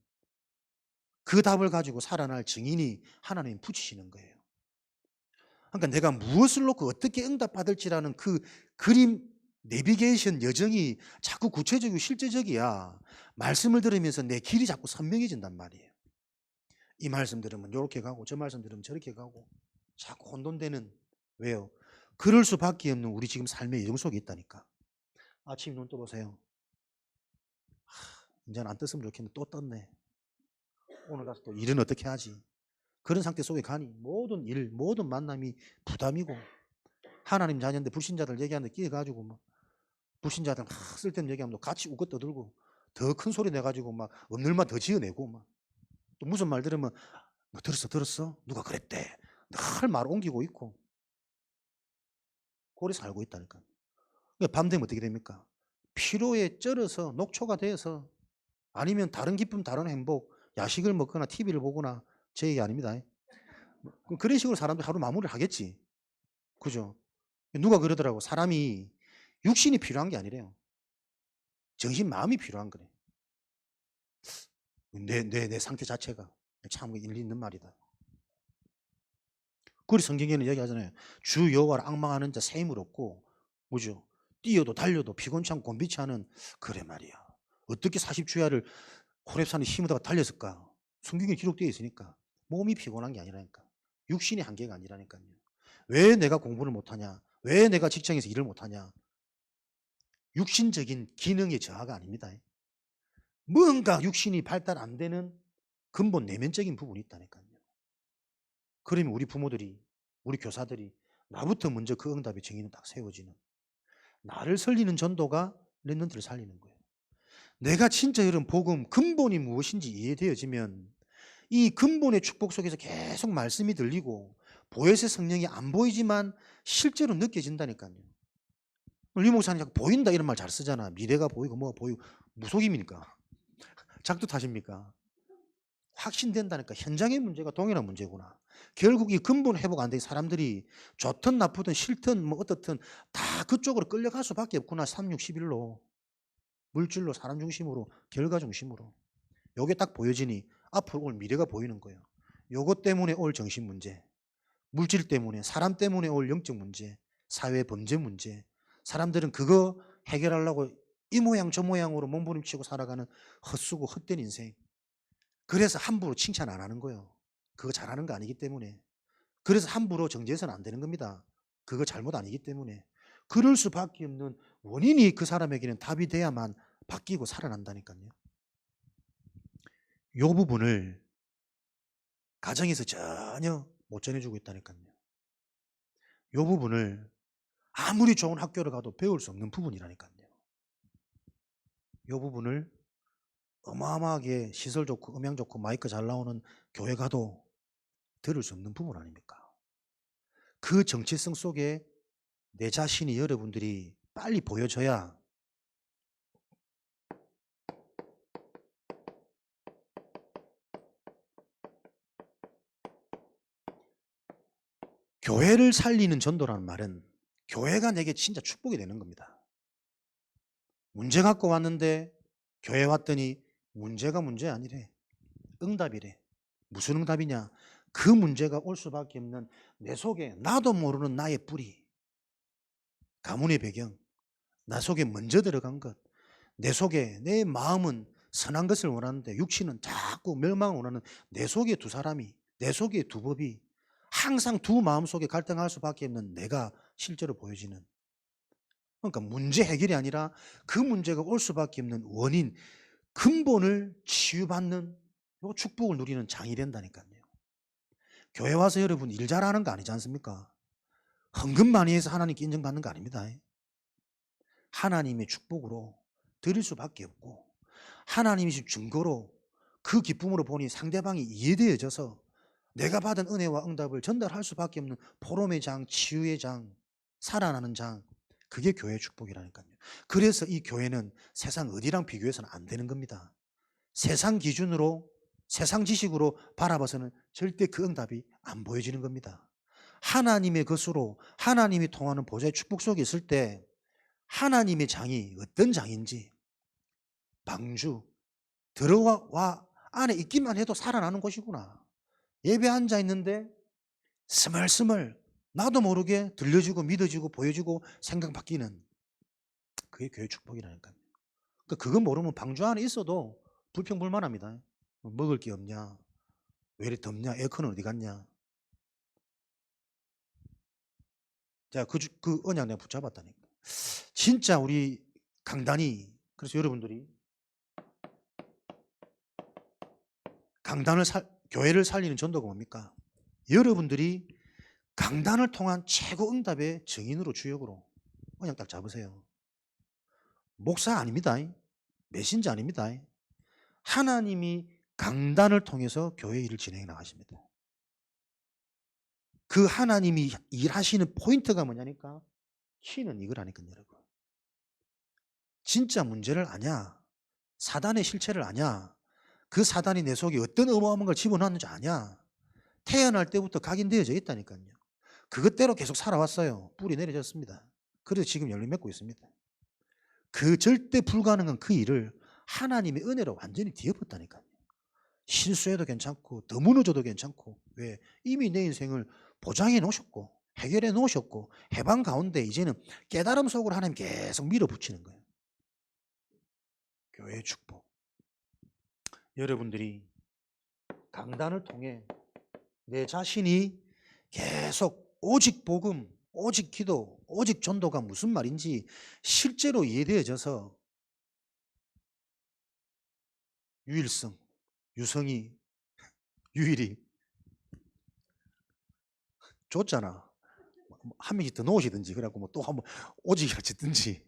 그 답을 가지고 살아날 증인이 하나님 붙이시는 거예요. 그러니까 내가 무엇을 놓고 어떻게 응답받을지라는 그 그림 내비게이션 여정이 자꾸 구체적이고 실제적이야 말씀을 들으면서 내 길이 자꾸 선명해진단 말이에요. 이 말씀 들으면 이렇게 가고 저 말씀 들으면 저렇게 가고 자꾸 혼돈되는. 왜요? 그럴 수밖에 없는 우리 지금 삶의 여정 속에 있다니까. 아침 눈 떠보세요. 이제는 안 떴으면 좋겠는데 또 떴네. 오늘 가서 또 일은 어떻게 하지? 그런 상태 속에 가니 모든 일, 모든 만남이 부담이고 하나님 자녀인데 불신자들 얘기하는데 끼어가지고 막 불신자들 막 쓸데없는 얘기하면 같이 웃고 떠들고 더 큰 소리 내가지고 막 없늘만 더 지어내고 막 또 무슨 말 들으면 뭐 들었어? 누가 그랬대? 늘 말 옮기고 있고 그래 살고 있다니까. 그러니까 밤 되면 어떻게 됩니까? 피로에 쩔어서 녹초가 돼서 아니면 다른 기쁨, 다른 행복, 야식을 먹거나 TV를 보거나 제 얘기 아닙니다. 그런 식으로 사람들이 하루 마무리를 하겠지. 그죠? 누가 그러더라고. 사람이 육신이 필요한 게 아니래요. 정신, 마음이 필요한 거래. 내 상태 자체가. 참 일리 있는 말이다. 그래서 성경에는 얘기하잖아요. 주 여호와를 앙망하는 자 새 힘을 얻고 뭐죠? 뛰어도 달려도 피곤치 않고 곤비치 않은 그래 말이야. 어떻게 40주야를 호렙산에 힘으로다가 달렸을까? 성경에 기록되어 있으니까 몸이 피곤한 게 아니라니까. 육신의 한계가 아니라니까요. 왜 내가 공부를 못하냐? 왜 내가 직장에서 일을 못하냐? 육신적인 기능의 저하가 아닙니다. 뭔가 육신이 발달 안 되는 근본 내면적인 부분이 있다니까요. 그러면 우리 부모들이, 우리 교사들이 나부터 먼저 그 응답의 정의는 딱 세워지는 나를 살리는 전도가 랩런트를 살리는 거예요. 내가 진짜 이런 복음 근본이 무엇인지 이해되어지면 이 근본의 축복 속에서 계속 말씀이 들리고 보혜사의 성령이 안 보이지만 실제로 느껴진다니까요. 리 목사님 자꾸 보인다 이런 말 잘 쓰잖아. 미래가 보이고 뭐가 보이고 무속임입니까? 작두 탓입니까? 확신된다니까. 현장의 문제가 동일한 문제구나. 결국 이 근본 회복 안 된 사람들이 좋든 나쁘든 싫든 뭐 어떻든 다 그쪽으로 끌려갈 수밖에 없구나. 361로 물질로 사람 중심으로 결과 중심으로. 요게 딱 보여지니 앞으로 올 미래가 보이는 거예요. 요것 때문에 올 정신 문제, 물질 때문에 사람 때문에 올 영적 문제, 사회 범죄 문제. 사람들은 그거 해결하려고 이 모양 저 모양으로 몸부림치고 살아가는 헛수고 헛된 인생. 그래서 함부로 칭찬 안 하는 거예요. 그거 잘하는 거 아니기 때문에. 그래서 함부로 정죄해서는 안 되는 겁니다. 그거 잘못 아니기 때문에. 그럴 수밖에 없는 원인이 그 사람에게는 답이 돼야만 바뀌고 살아난다니까요. 요 부분을 가정에서 전혀 못 전해주고 있다니까요. 요 부분을 아무리 좋은 학교를 가도 배울 수 없는 부분이라니까요. 요 부분을 어마어마하게 시설 좋고 음향 좋고 마이크 잘 나오는 교회 가도 들을 수 없는 부분 아닙니까? 그 정체성 속에 내 자신이 여러분들이 빨리 보여줘야 교회를 살리는 전도라는 말은 교회가 내게 진짜 축복이 되는 겁니다. 문제 갖고 왔는데 교회 왔더니 문제가 문제 아니래. 응답이래. 무슨 응답이냐? 그 문제가 올 수밖에 없는 내 속에 나도 모르는 나의 뿌리, 가문의 배경, 나 속에 먼저 들어간 것, 내 속에 내 마음은 선한 것을 원하는데 육신은 자꾸 멸망을 원하는 내 속에 두 사람이, 내 속에 두 법이 항상 두 마음 속에 갈등할 수밖에 없는 내가 실제로 보여지는, 그러니까 문제 해결이 아니라 그 문제가 올 수밖에 없는 원인, 근본을 치유받는 요 축복을 누리는 장이 된다니까요. 교회 와서 여러분 일 잘하는 거 아니지 않습니까? 헌금 많이 해서 하나님께 인정받는 거 아닙니다. 하나님의 축복으로 드릴 수밖에 없고 하나님이 증거로 그 기쁨으로 보니 상대방이 이해되어져서 내가 받은 은혜와 응답을 전달할 수밖에 없는 포럼의 장, 치유의 장, 살아나는 장, 그게 교회의 축복이라니까요. 그래서 이 교회는 세상 어디랑 비교해서는 안 되는 겁니다. 세상 기준으로, 세상 지식으로 바라봐서는 절대 그 응답이 안 보여지는 겁니다. 하나님의 것으로 하나님이 통하는 보좌의 축복 속에 있을 때 하나님의 장이 어떤 장인지 방주 들어와 안에 있기만 해도 살아나는 곳이구나. 예배 앉아 있는데 스멀스멀 나도 모르게 들려지고 믿어지고 보여지고 생각 바뀌는, 그게 교회 축복이라니까요. 그러니까 그거 모르면 방주 안에 있어도 불평불만합니다. 먹을 게 없냐, 왜 이렇게 덥냐, 에어컨은 어디 갔냐. 자, 그 언약 내가 붙잡았다니까. 진짜 우리 강단이, 그래서 여러분들이 교회를 살리는 전도가 뭡니까? 여러분들이 강단을 통한 최고 응답의 증인으로 주역으로 언약 딱 잡으세요. 목사 아닙니다. 메신저 아닙니다. 하나님이 강단을 통해서 교회 일을 진행해 나가십니다. 그 하나님이 일하시는 포인트가 뭐냐니까? 키는 이거라니까요, 여러분. 진짜 문제를 아냐? 사단의 실체를 아냐? 그 사단이 내 속에 어떤 어마어마한 걸 집어넣었는지 아냐? 태어날 때부터 각인되어져 있다니까요. 그것대로 계속 살아왔어요. 뿌리 내려졌습니다. 그래서 지금 열매 맺고 있습니다. 그 절대 불가능한 그 일을 하나님의 은혜로 완전히 뒤엎었다니까요. 실수해도 괜찮고 더 무너져도 괜찮고, 왜? 이미 내 인생을 보장해 놓으셨고 해결해 놓으셨고 해방 가운데 이제는 깨달음 속으로 하나님 계속 밀어붙이는 거예요. 교회의 축복. 여러분들이 강단을 통해 내 자신이 계속 오직 복음, 오직 기도, 오직 전도가 무슨 말인지 실제로 이해되어져서 유일성, 유성이, 유일이 줬잖아. 한 명씩 더 놓으시든지, 그래갖고 뭐 또 한번 오직이라 짓든지,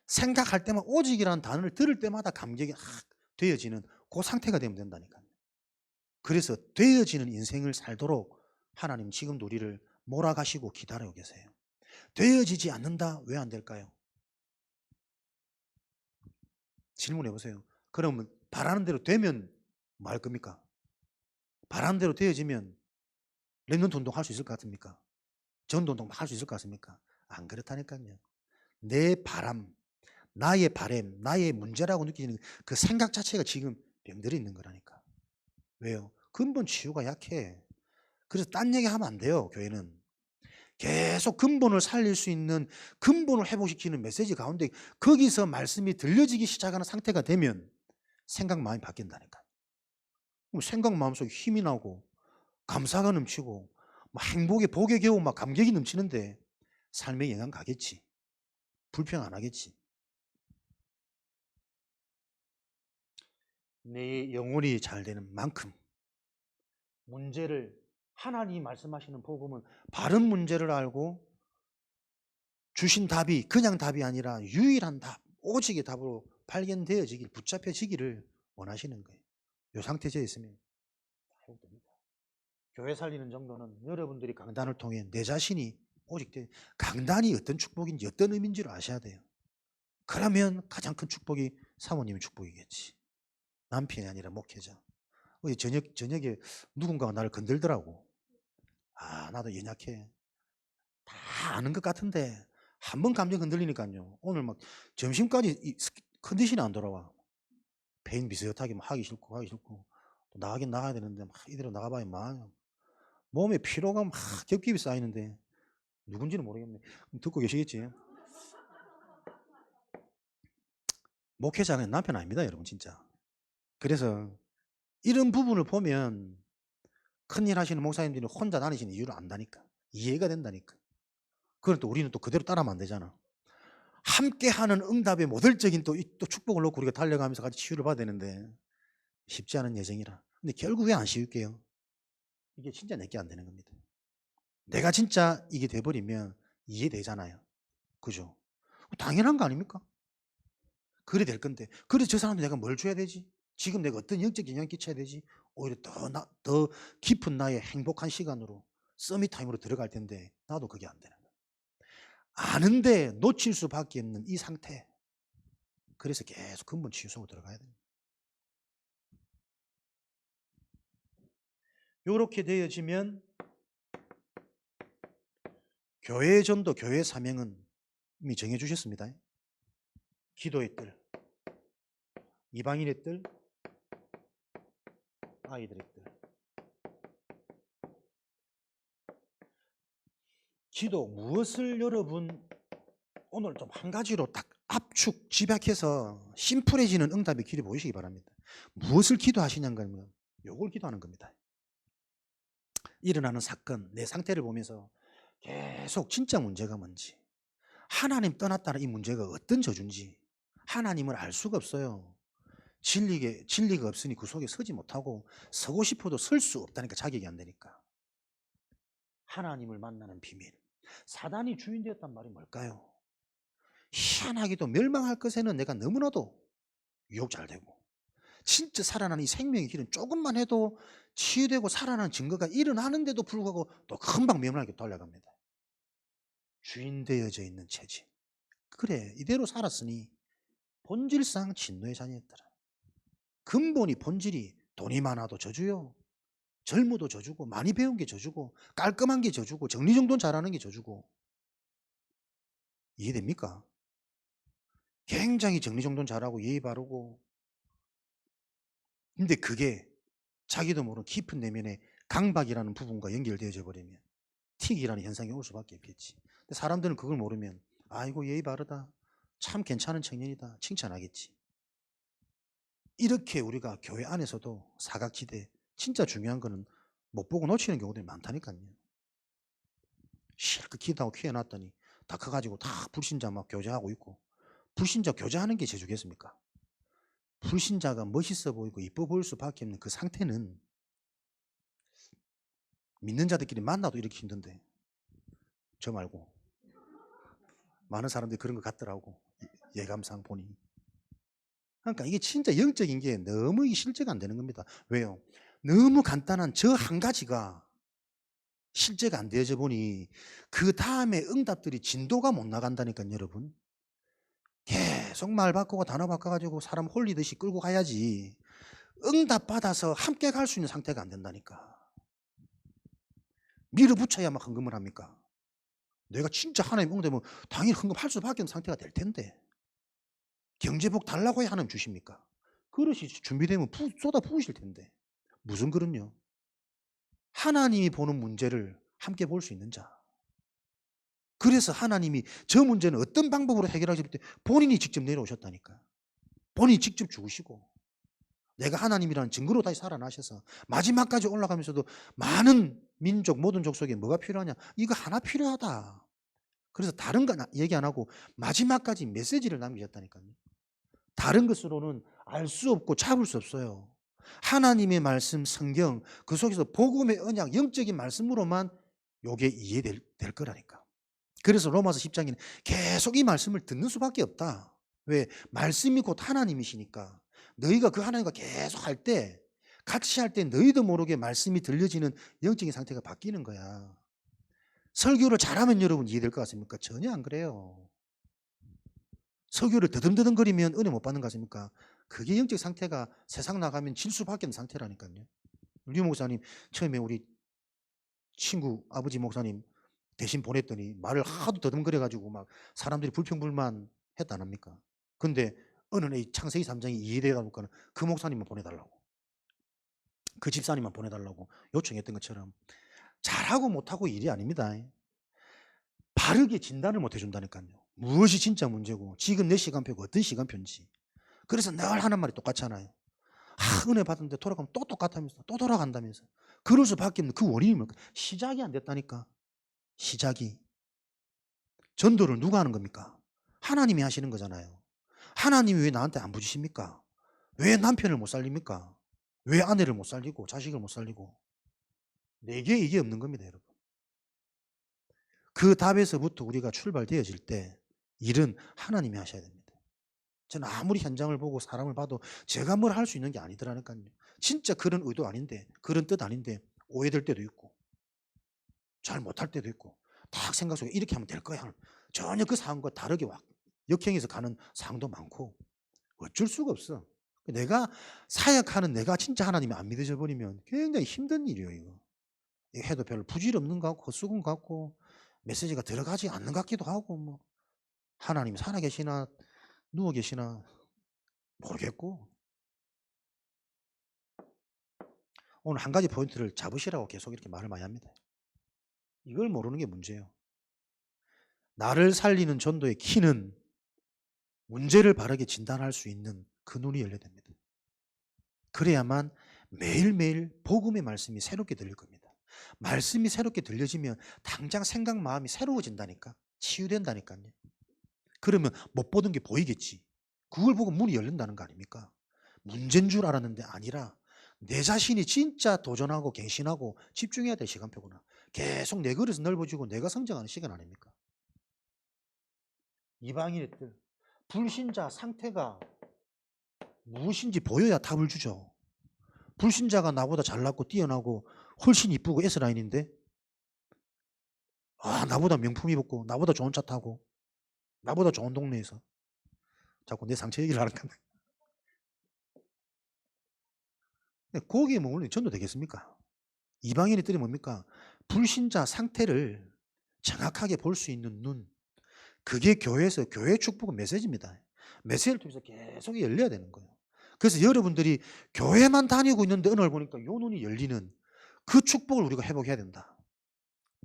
생각할 때만 오직이라는 단어를 들을 때마다 감격이 되어지는 그 상태가 되면 된다니까요. 그래서 되어지는 인생을 살도록 하나님 지금도 우리를 몰아가시고 기다리고 계세요. 되어지지 않는다, 왜 안 될까요? 질문해 보세요. 그러면 바라는 대로 되면 뭐 할 겁니까? 바라는 대로 되어지면 랩런트 운동 할 수 있을 것 같습니까? 전도 운동 할 수 있을 것 같습니까? 안 그렇다니까요. 내 바람, 나의 바램, 나의 문제라고 느끼는 그 생각 자체가 지금 병들어 있는 거라니까. 왜요? 근본 치유가 약해. 그래서 딴 얘기 하면 안 돼요, 교회는. 계속 근본을 살릴 수 있는, 근본을 회복시키는 메시지 가운데 거기서 말씀이 들려지기 시작하는 상태가 되면 생각 마음이 바뀐다니까. 생각 마음속에 힘이 나고 감사가 넘치고 막 행복에 복에 겨우 막 감격이 넘치는데 삶에 영향 가겠지. 불평 안 하겠지. 내 영혼이 잘 되는 만큼 문제를 하나님이 말씀하시는 복음은 바른 문제를 알고 주신 답이 그냥 답이 아니라 유일한 답, 오직의 답으로 발견되어지길, 붙잡혀지기를 원하시는 거예요. 이 상태에 있으면 됩니다. 교회 살리는 정도는 여러분들이 강단을 통해 내 자신이 오직 강단이 어떤 축복인지 어떤 의미인지를 아셔야 돼요. 그러면 가장 큰 축복이 사모님의 축복이겠지. 남편이 아니라 목회자. 어제 저녁에 누군가가 나를 건들더라고. 아, 나도 연약해. 다 아는 것 같은데 한 번 감정 흔들리니까요. 오늘 막 점심까지 컨디션이 안 돌아와. 배인 비슷하게 막 하기 싫고 또 나가긴 나가야 되는데 막 이대로 나가봐야 막 몸에 피로가 막 겹겹이 쌓이는데 누군지는 모르겠네. 듣고 계시겠지? 목회자가 남편 아닙니다, 여러분 진짜. 그래서 이런 부분을 보면 큰일 하시는 목사님들이 혼자 다니시는 이유를 안다니까. 이해가 된다니까. 그걸 또 우리는 또 그대로 따라하면 안 되잖아. 함께하는 응답의 모델적인 또 축복을 놓고 우리가 달려가면서 같이 치유를 받아야 되는데 쉽지 않은 예정이라. 근데 결국 왜 안 쉬울게요? 이게 진짜 내게 안 되는 겁니다. 내가 진짜 이게 돼버리면 이해되잖아요. 그죠? 당연한 거 아닙니까? 그래 될 건데. 그래서 저 사람한테 내가 뭘 줘야 되지? 지금 내가 어떤 영적 영향을 끼쳐야 되지? 오히려 더 깊은 나의 행복한 시간으로 서밋 타임으로 들어갈 텐데 나도 그게 안 되는 거야. 아는데 놓칠 수밖에 없는 이 상태. 그래서 계속 근본 치유 속으로 들어가야 돼요. 이렇게 되어지면 교회의 전도, 교회의 사명은 이미 정해주셨습니다. 기도의 뜰, 이방인의 뜰, 아이들의 뜰. 기도, 무엇을 여러분 오늘 좀 한 가지로 딱 압축, 집약해서 심플해지는 응답의 길이 보이시기 바랍니다. 무엇을 기도하시냐는 거면 요걸 기도하는 겁니다. 일어나는 사건, 내 상태를 보면서 계속 진짜 문제가 뭔지, 하나님 떠났다는 이 문제가 어떤 저주인지 하나님을 알 수가 없어요. 진리가 없으니 그 속에 서지 못하고 서고 싶어도 설 수 없다니까. 자격이 안 되니까. 하나님을 만나는 비밀. 사단이 주인 되었단 말이 뭘까요? 희한하게도 멸망할 것에는 내가 너무나도 유혹 잘 되고 진짜 살아나는 이 생명의 길은 조금만 해도 치유되고 살아나는 증거가 일어나는데도 불구하고 또 금방 멸망하게 돌아갑니다. 주인 되어져 있는 체질. 그래, 이대로 살았으니 본질상 진노의 자녀였더라. 근본이 본질이 돈이 많아도 저주요. 젊어도 저주고 많이 배운 게 저주고 깔끔한 게 저주고 정리정돈 잘하는 게 저주고. 이해됩니까? 굉장히 정리정돈 잘하고 예의 바르고, 근데 그게 자기도 모르는 깊은 내면의 강박이라는 부분과 연결되어져 버리면 틱이라는 현상이 올 수밖에 없겠지. 근데 사람들은 그걸 모르면 아이고 예의 바르다, 참 괜찮은 청년이다 칭찬하겠지. 이렇게 우리가 교회 안에서도 사각지대, 진짜 중요한 거는 못 보고 놓치는 경우들이 많다니까요. 실컷 기도하고 키워놨더니 다 커가지고 다 불신자 막 교제하고 있고. 불신자 교제하는 게 재주겠습니까? 불신자가 멋있어 보이고 이뻐 보일 수밖에 없는 그 상태는 믿는 자들끼리 만나도 이렇게 힘든데, 저 말고 많은 사람들이 그런 것 같더라고. 예감상 보니. 그러니까 이게 진짜 영적인 게 너무 실제가 안 되는 겁니다. 왜요? 너무 간단한 저 한 가지가 실제가 안 되어져 보니 그 다음에 응답들이 진도가 못 나간다니까요, 여러분. 계속 말 바꾸고 단어 바꿔가지고 사람 홀리듯이 끌고 가야지 응답 받아서 함께 갈 수 있는 상태가 안 된다니까. 밀어붙여야만 헌금을 합니까? 내가 진짜 하나님 응답하면 당연히 헌금할 수밖에 없는 상태가 될 텐데 경제복 달라고 해야 하나님 주십니까? 그릇이 준비되면 쏟아 부으실 텐데 무슨 그릇요? 하나님이 보는 문제를 함께 볼 수 있는 자. 그래서 하나님이 저 문제는 어떤 방법으로 해결하실 때 본인이 직접 내려오셨다니까. 본인이 직접 죽으시고 내가 하나님이라는 증거로 다시 살아나셔서 마지막까지 올라가면서도 많은 민족, 모든 족속에 뭐가 필요하냐? 이거 하나 필요하다. 그래서 다른 거 얘기 안 하고 마지막까지 메시지를 남기셨다니까요. 다른 것으로는 알 수 없고 잡을 수 없어요. 하나님의 말씀, 성경, 그 속에서 복음의 언약, 영적인 말씀으로만 요게 이해될 거라니까. 그래서 로마서 10장에는 계속 이 말씀을 듣는 수밖에 없다. 왜? 말씀이 곧 하나님이시니까. 너희가 그 하나님과 계속 할 때, 같이 할 때 너희도 모르게 말씀이 들려지는 영적인 상태가 바뀌는 거야. 설교를 잘하면 여러분 이해될 것 같습니까? 전혀 안 그래요. 설교를 더듬더듬거리면 은혜 못 받는 것 같습니까? 그게 영적 상태가 세상 나가면 질 수밖에 없는 상태라니까요. 류 목사님 처음에 우리 친구 아버지 목사님 대신 보냈더니 말을 하도 더듬거려가지고 막 사람들이 불평불만 했다 안 합니까? 근데 어느 날 창세기 3장이 이해되다 보니까 그 목사님만 보내달라고, 그 집사님만 보내달라고 요청했던 것처럼 잘하고 못하고 일이 아닙니다. 바르게 진단을 못 해준다니까요. 무엇이 진짜 문제고 지금 내 시간표가 어떤 시간표인지. 그래서 늘 하는 말이 똑같잖아요. 은혜 받았는데 돌아가면 또 똑같다면서, 또 돌아간다면서. 그럴 수밖에 없는 그 원인이 뭘까? 시작이 안 됐다니까. 시작이. 전도를 누가 하는 겁니까? 하나님이 하시는 거잖아요. 하나님이 왜 나한테 안 부지십니까? 왜 남편을 못 살립니까? 왜 아내를 못 살리고 자식을 못 살리고? 내게 이게 없는 겁니다, 여러분. 그 답에서부터 우리가 출발되어질 때 일은 하나님이 하셔야 됩니다. 저는 아무리 현장을 보고 사람을 봐도 제가 뭘 할 수 있는 게 아니더라니까요. 진짜 그런 의도 아닌데, 그런 뜻 아닌데 오해될 때도 있고 잘 못할 때도 있고 딱 생각 속에 이렇게 하면 될 거야. 전혀 그 상황과 다르게 역행해서 가는 상황도 많고 어쩔 수가 없어. 내가 사역하는 내가 진짜 하나님이 안 믿어져 버리면 굉장히 힘든 일이에요. 이거 해도 별로 부질없는 것 같고 헛수군 것 같고 메시지가 들어가지 않는 것 같기도 하고 뭐 하나님 살아계시나 누워 계시나 모르겠고. 오늘 한 가지 포인트를 잡으시라고 계속 이렇게 말을 많이 합니다. 이걸 모르는 게 문제예요. 나를 살리는 전도의 키는 문제를 바르게 진단할 수 있는 그 눈이 열려야 됩니다. 그래야만 매일매일 복음의 말씀이 새롭게 들릴 겁니다. 말씀이 새롭게 들려지면 당장 생각 마음이 새로워진다니까. 치유된다니까요. 그러면 못 보던 게 보이겠지. 그걸 보고 문이 열린다는 거 아닙니까? 문제인 줄 알았는데 아니라 내 자신이 진짜 도전하고 갱신하고 집중해야 될 시간표구나. 계속 내 그릇이 넓어지고 내가 성장하는 시간 아닙니까? 이방인의 뜻, 불신자 상태가 무엇인지 보여야 답을 주죠. 불신자가 나보다 잘났고 뛰어나고 훨씬 이쁘고 S라인인데 나보다 명품 입었고 나보다 좋은 차 타고 나보다 좋은 동네에서 자꾸 내 상처 얘기를 하는 건데 거기에 머물러 전도 되겠습니까? 이방인의 뜻이 뭡니까? 불신자 상태를 정확하게 볼 수 있는 눈, 그게 교회에서 교회의 축복은 메시지입니다. 메시지를 통해서 계속 열려야 되는 거예요. 그래서 여러분들이 교회만 다니고 있는데 어느 날 보니까 요 눈이 열리는 그 축복을 우리가 회복해야 된다.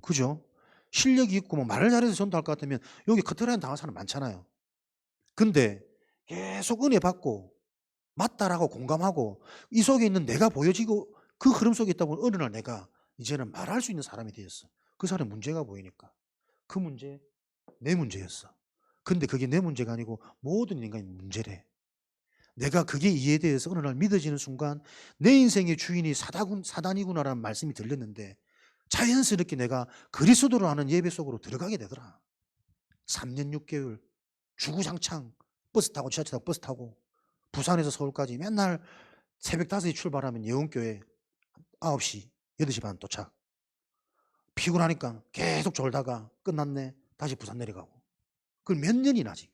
그죠? 실력이 있고 뭐 말을 잘해서 전도할 것 같으면 여기 커트라인 당한 사람 많잖아요. 근데 계속 은혜 받고 맞다라고 공감하고 이 속에 있는 내가 보여지고 그 흐름 속에 있다 보면 어느 날 내가 이제는 말할 수 있는 사람이 되었어. 그 사람의 문제가 보이니까. 그 문제 내 문제였어. 근데 그게 내 문제가 아니고 모든 인간의 문제래. 내가 그게 이해되어서 어느 날 믿어지는 순간 내 인생의 주인이 사단이구나라는 말씀이 들렸는데 자연스럽게 내가 그리스도로 하는 예배 속으로 들어가게 되더라. 3년 6개월 주구장창 버스 타고 지하철 타고 버스 타고 부산에서 서울까지 맨날 새벽 5시 출발하면 예원교회 9시 8시 반 도착. 피곤하니까 계속 졸다가 끝났네. 다시 부산 내려가고. 그걸 몇 년이나 지.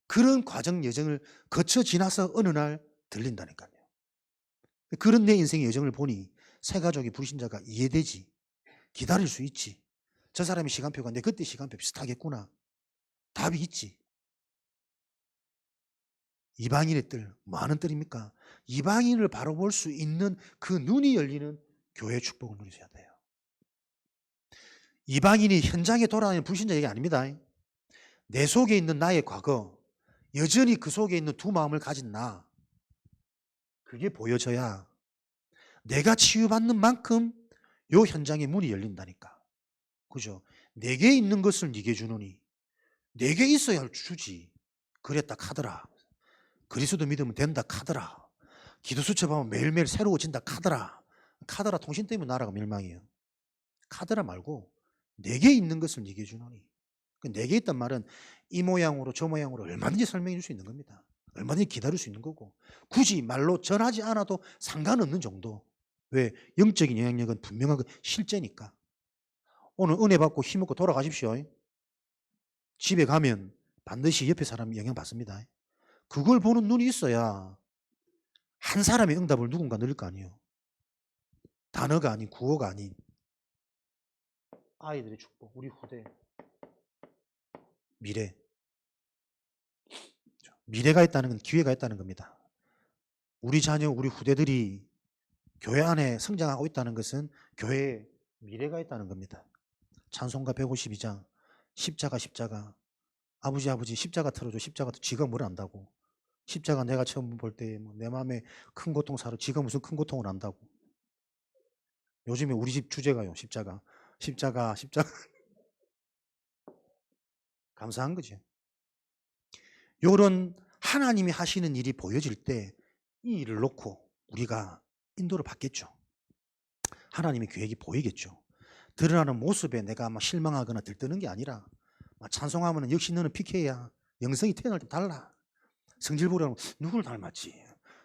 그런 과정 여정을 거쳐 지나서 어느 날 들린다니까요. 그런 내 인생의 여정을 보니 새 가족이 불신자가 이해되지. 기다릴 수 있지. 저 사람의 시간표가 내 그때 시간표 비슷하겠구나. 답이 있지. 이방인의 뜰, 많은 뜰입니까? 이방인을 바로 볼 수 있는 그 눈이 열리는 교회 축복을 누리셔야 돼요. 이방인이 현장에 돌아다니는 불신자 얘기 아닙니다. 내 속에 있는 나의 과거, 여전히 그 속에 있는 두 마음을 가진 나, 그게 보여져야 내가 치유받는 만큼 요 현장의 문이 열린다니까. 그죠? 내게 있는 것을 네게 주노니 내게 있어야 주지. 그랬다 카더라. 그리스도 믿으면 된다 카더라. 기도 수첩하면 매일매일 새로워진다 카더라. 카더라 통신 때문에 나라가 멸망이에요. 카더라 말고 내게 있는 것을 얘기해 주노니. 내게 있단 말은 이 모양으로 저 모양으로 얼마든지 설명해 줄 수 있는 겁니다. 얼마든지 기다릴 수 있는 거고 굳이 말로 전하지 않아도 상관없는 정도. 왜? 영적인 영향력은 분명한 실제니까. 오늘 은혜 받고 힘없고 돌아가십시오. 집에 가면 반드시 옆에 사람이 영향받습니다. 그걸 보는 눈이 있어야 한 사람의 응답을 누군가 늘릴 거 아니에요. 단어가 아닌 구호가 아닌 아이들의 축복, 우리 후대 미래. 미래가 있다는 건 기회가 있다는 겁니다. 우리 자녀, 우리 후대들이 교회 안에 성장하고 있다는 것은 교회에 미래가 있다는 겁니다. 찬송가 152장 십자가 아버지 십자가 틀어줘. 십자가 지가 뭘 안다고. 십자가 내가 처음 볼 때 내 마음에 큰 고통 사러 지가 무슨 큰 고통을 안다고. 요즘에 우리 집 주제가요. 십자가 감사한 거죠. 요런 하나님이 하시는 일이 보여질 때 이 일을 놓고 우리가 인도를 받겠죠. 하나님의 계획이 보이겠죠. 드러나는 모습에 내가 막 실망하거나 들뜨는 게 아니라 찬송하면 역시 너는 PK야. 영성이 태어날 때 달라. 성질 부리면 누굴 닮았지.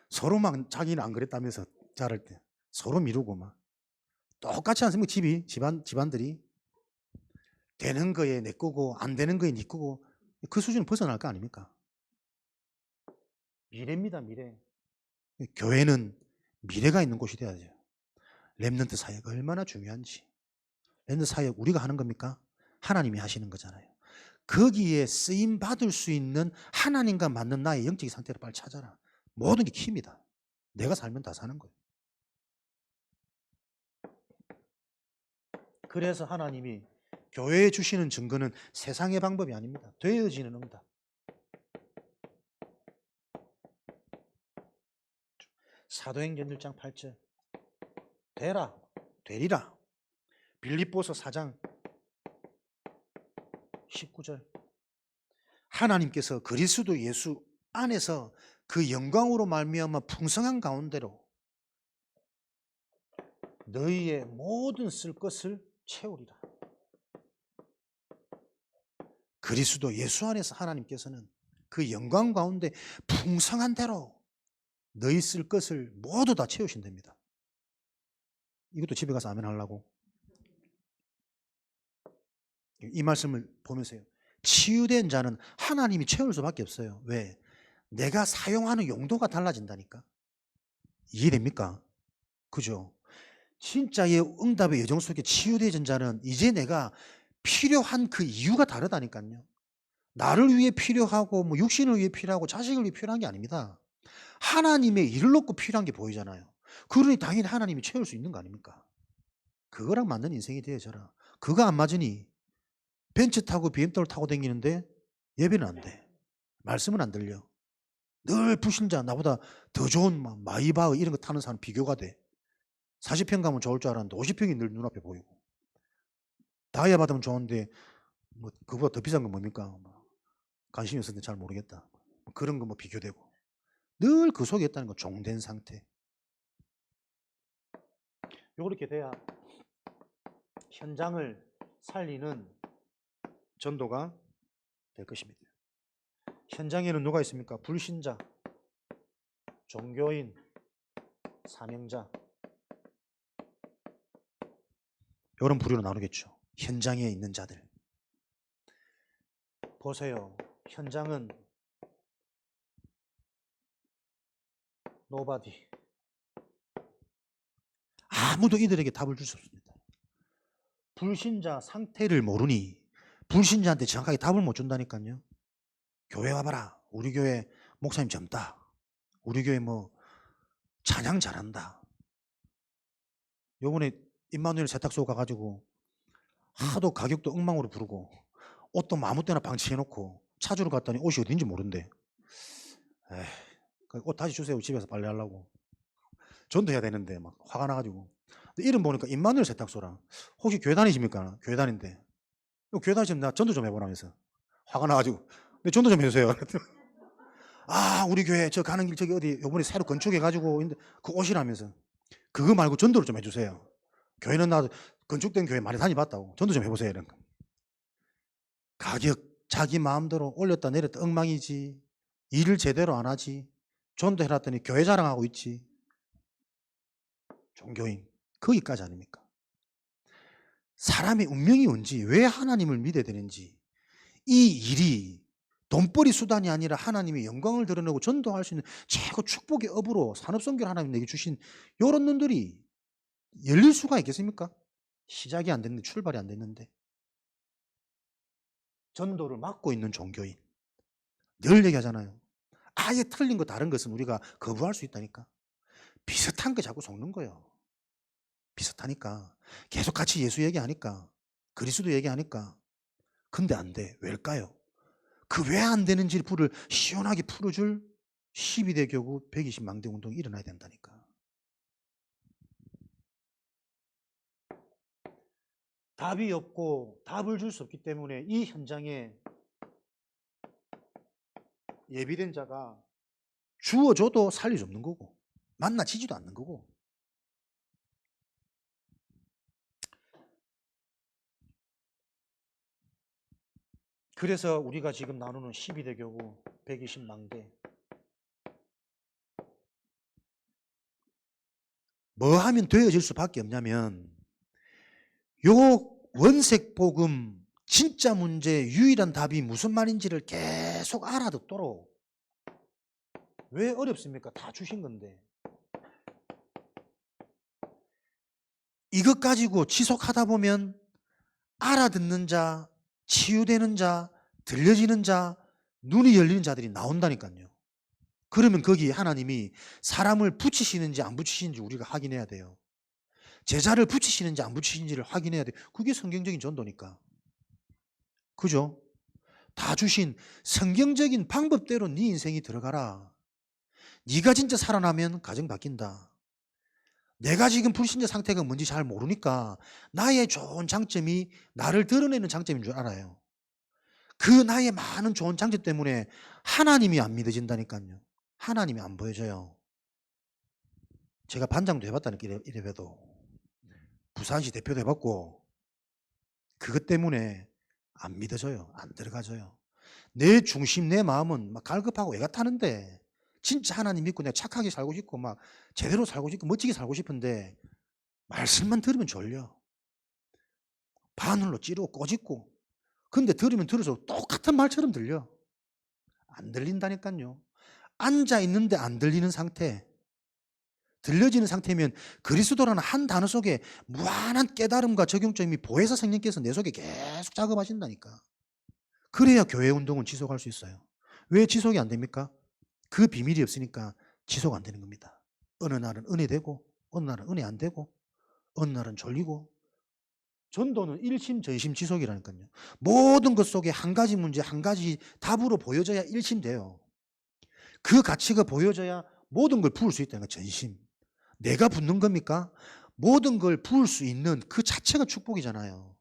서로 막 자기는 안 그랬다면서 자랄 때 서로 미루고 막 똑같지 않습니까? 집안들이 되는 거에 내 거고 안 되는 거에 네 거고 그 수준은 벗어날 거 아닙니까? 미래입니다. 미래. 교회는 미래가 있는 곳이 돼야죠. 렘넌트 사역이 얼마나 중요한지. 렘넌트 사역 우리가 하는 겁니까? 하나님이 하시는 거잖아요. 거기에 쓰임 받을 수 있는 하나님과 맞는 나의 영적인 상태를 빨리 찾아라. 모든 게 킵니다. 내가 살면 다 사는 거예요. 그래서 하나님이 교회에 주시는 증거는 세상의 방법이 아닙니다. 되어지는 응답. 사도행전 1장 8절 되리라. 빌립보서 4장 19절 하나님께서 그리스도 예수 안에서 그 영광으로 말미암아 풍성한 가운데로 너희의 모든 쓸 것을 채우리라. 그리스도 예수 안에서 하나님께서는 그 영광 가운데 풍성한 대로 너희 쓸 것을 모두 다 채우신답니다. 이것도 집에 가서 아멘 하려고. 이 말씀을 보면서요. 치유된 자는 하나님이 채울 수밖에 없어요. 왜? 내가 사용하는 용도가 달라진다니까. 이해됩니까? 그죠? 진짜의 응답의 여정 속에 치유된 자는 이제 내가 필요한 그 이유가 다르다니까요. 나를 위해 필요하고 뭐 육신을 위해 필요하고 자식을 위해 필요한 게 아닙니다. 하나님의 일을 놓고 필요한 게 보이잖아요. 그러니 당연히 하나님이 채울 수 있는 거 아닙니까? 그거랑 맞는 인생이 되어져라. 그거 안 맞으니 벤츠 타고 BMW 타고 다니는데 예배는 안 돼. 말씀은 안 들려. 늘 불신자, 나보다 더 좋은 마이바흐 이런 거 타는 사람 비교가 돼. 40평 가면 좋을 줄 알았는데 50평이 늘 눈앞에 보이고. 다이아 받으면 좋은데 뭐 그보다 더 비싼 건 뭡니까? 관심이 없었는데 잘 모르겠다. 그런 거 뭐 비교되고. 늘 그 속에 있다는 건 종된 상태. 요렇게 돼야 현장을 살리는 전도가 될 것입니다. 현장에는 누가 있습니까? 불신자, 종교인, 사명자. 이런 부류로 나누겠죠. 현장에 있는 자들. 보세요. 현장은 nobody. 아무도 이들에게 답을 줄 수 없습니다. 불신자 상태를 모르니 불신자한테 정확하게 답을 못 준다니까요. 교회 와봐라. 우리 교회 목사님 젊다. 우리 교회 뭐 찬양 잘한다. 요번에 임마누엘 세탁소 가가지고 하도 가격도 엉망으로 부르고 옷도 아무 때나 방치해놓고 찾으러 갔더니 옷이 어딘지 모른대. 옷 다시 주세요. 집에서 빨래하려고. 전도해야 되는데 막 화가 나가지고. 이름 보니까 임마누엘 세탁소라. 혹시 교회 다니십니까? 교회 다닌데. 교회 다니시면 나 전도 좀 해보라면서. 화가 나가지고. 근데 전도 좀 해주세요. 아, 우리 교회 저 가는 길 저기 어디 요번에 새로 건축해가지고 있는데 그 오시라면서. 그거 말고 전도를 좀 해주세요. 교회는 나도 건축된 교회 많이 다녀봤다고. 전도 좀 해보세요. 이런 거. 가격 자기 마음대로 올렸다 내렸다 엉망이지. 일을 제대로 안 하지. 전도해놨더니 교회 자랑하고 있지. 종교인. 거기까지 아닙니까? 사람의 운명이 뭔지, 왜 하나님을 믿어야 되는지, 이 일이 돈벌이 수단이 아니라 하나님의 영광을 드러내고 전도할 수 있는 최고 축복의 업으로 산업선교를 하나님 내게 주신 이런 놈들이 열릴 수가 있겠습니까? 시작이 안 됐는데, 출발이 안 됐는데. 전도를 막고 있는 종교인. 늘 얘기하잖아요. 아예 틀린 거 다른 것은 우리가 거부할 수 있다니까. 비슷한 거 자꾸 속는 거예요. 비슷하니까. 계속 같이 예수 얘기하니까. 그리스도 얘기하니까. 근데 안 돼. 왜일까요? 그 왜 안 되는지 불을 시원하게 풀어줄 12대 교구 120망대 운동이 일어나야 된다니까. 답이 없고 답을 줄 수 없기 때문에 이 현장에 예비된 자가 주어줘도 살릴 수 없는 거고 만나지지도 않는 거고. 그래서 우리가 지금 나누는 12대 교구 120망대 뭐 하면 되어질 수밖에 없냐면 요 원색 복음 진짜 문제 유일한 답이 무슨 말인지를 계속 알아듣도록. 왜 어렵습니까? 다 주신 건데. 이것 가지고 지속하다 보면 알아듣는 자, 치유되는 자, 들려지는 자, 눈이 열리는 자들이 나온다니까요. 그러면 거기에 하나님이 사람을 붙이시는지 안 붙이시는지 우리가 확인해야 돼요. 제자를 붙이시는지 안 붙이시는지를 확인해야 돼요. 그게 성경적인 전도니까. 그죠? 다 주신 성경적인 방법대로 네 인생이 들어가라. 네가 진짜 살아나면 가정 바뀐다. 내가 지금 불신자 상태가 뭔지 잘 모르니까 나의 좋은 장점이 나를 드러내는 장점인 줄 알아요. 그 나의 많은 좋은 장점 때문에 하나님이 안 믿어진다니까요. 하나님이 안 보여져요. 제가 반장도 해봤다니까. 이래봬도 부산시 대표도 해봤고 그것 때문에 안 믿어져요. 안 들어가져요. 내 중심 내 마음은 막 갈급하고 애가 타는데 진짜 하나님 믿고 내가 착하게 살고 싶고 막 제대로 살고 싶고 멋지게 살고 싶은데 말씀만 들으면 졸려. 바늘로 찌르고 꼬집고. 근데 들으면 들을수록 똑같은 말처럼 들려. 안 들린다니까요. 앉아 있는데 안 들리는 상태. 들려지는 상태면 그리스도라는 한 단어 속에 무한한 깨달음과 적용점이 보혜사 성령께서 내 속에 계속 작업하신다니까. 그래야 교회 운동은 지속할 수 있어요. 왜 지속이 안 됩니까? 그 비밀이 없으니까 지속 안 되는 겁니다. 어느 날은 은혜 되고 어느 날은 은혜 안 되고 어느 날은 졸리고. 전도는 일심전심 지속이라니까요. 모든 것 속에 한 가지 문제 한 가지 답으로 보여져야 일심돼요. 그 가치가 보여져야 모든 걸 부을 수 있다는 거. 전심. 내가 붙는 겁니까? 모든 걸 부을 수 있는 그 자체가 축복이잖아요.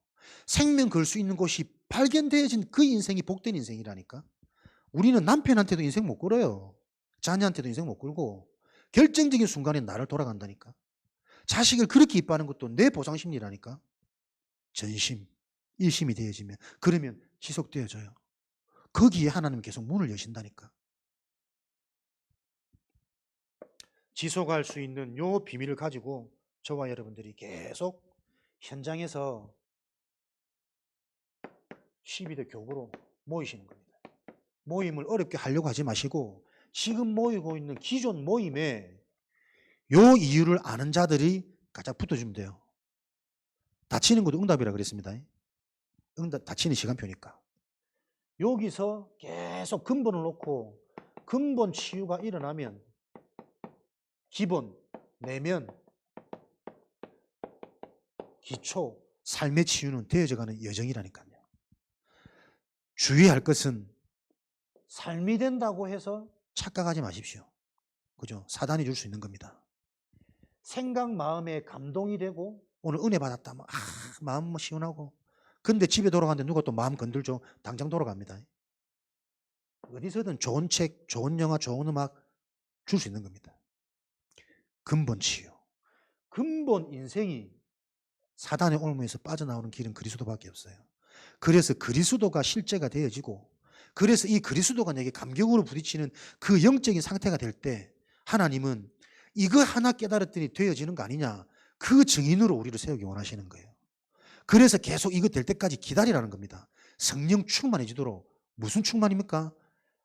생명 걸 수 있는 곳이 발견되어진 그 인생이 복된 인생이라니까. 우리는 남편한테도 인생 못 걸어요. 자녀한테도 인생 못 걸고 결정적인 순간에 나를 돌아간다니까. 자식을 그렇게 이뻐하는 것도 내 보상심리라니까. 전심, 일심이 되어지면 그러면 지속되어져요. 거기에 하나님은 계속 문을 여신다니까. 지속할 수 있는 요 비밀을 가지고 저와 여러분들이 계속 현장에서 12대 교구로 모이시는 겁니다. 모임을 어렵게 하려고 하지 마시고 지금 모이고 있는 기존 모임에 요 이유를 아는 자들이 가장 붙어주면 돼요. 다치는 것도 응답이라 그랬습니다. 응답, 다치는 시간표니까. 여기서 계속 근본을 놓고 근본 치유가 일어나면 기본, 내면, 기초, 삶의 치유는 되어져가는 여정이라니까요. 주의할 것은 삶이 된다고 해서 착각하지 마십시오. 그죠? 사단이 줄 수 있는 겁니다. 생각 마음에 감동이 되고 오늘 은혜 받았다. 마음 시원하고. 근데 집에 돌아가는데 누가 또 마음 건들죠? 당장 돌아갑니다. 어디서든 좋은 책, 좋은 영화, 좋은 음악 줄 수 있는 겁니다. 근본 치유. 근본 인생이 사단의 올무에서 빠져나오는 길은 그리스도밖에 없어요. 그래서 그리스도가 실제가 되어지고, 그래서 이 그리스도가 내게 감격으로 부딪히는 그 영적인 상태가 될 때 하나님은 이거 하나 깨달았더니 되어지는 거 아니냐, 그 증인으로 우리를 세우기 원하시는 거예요. 그래서 계속 이거 될 때까지 기다리라는 겁니다. 성령 충만해지도록. 무슨 충만입니까?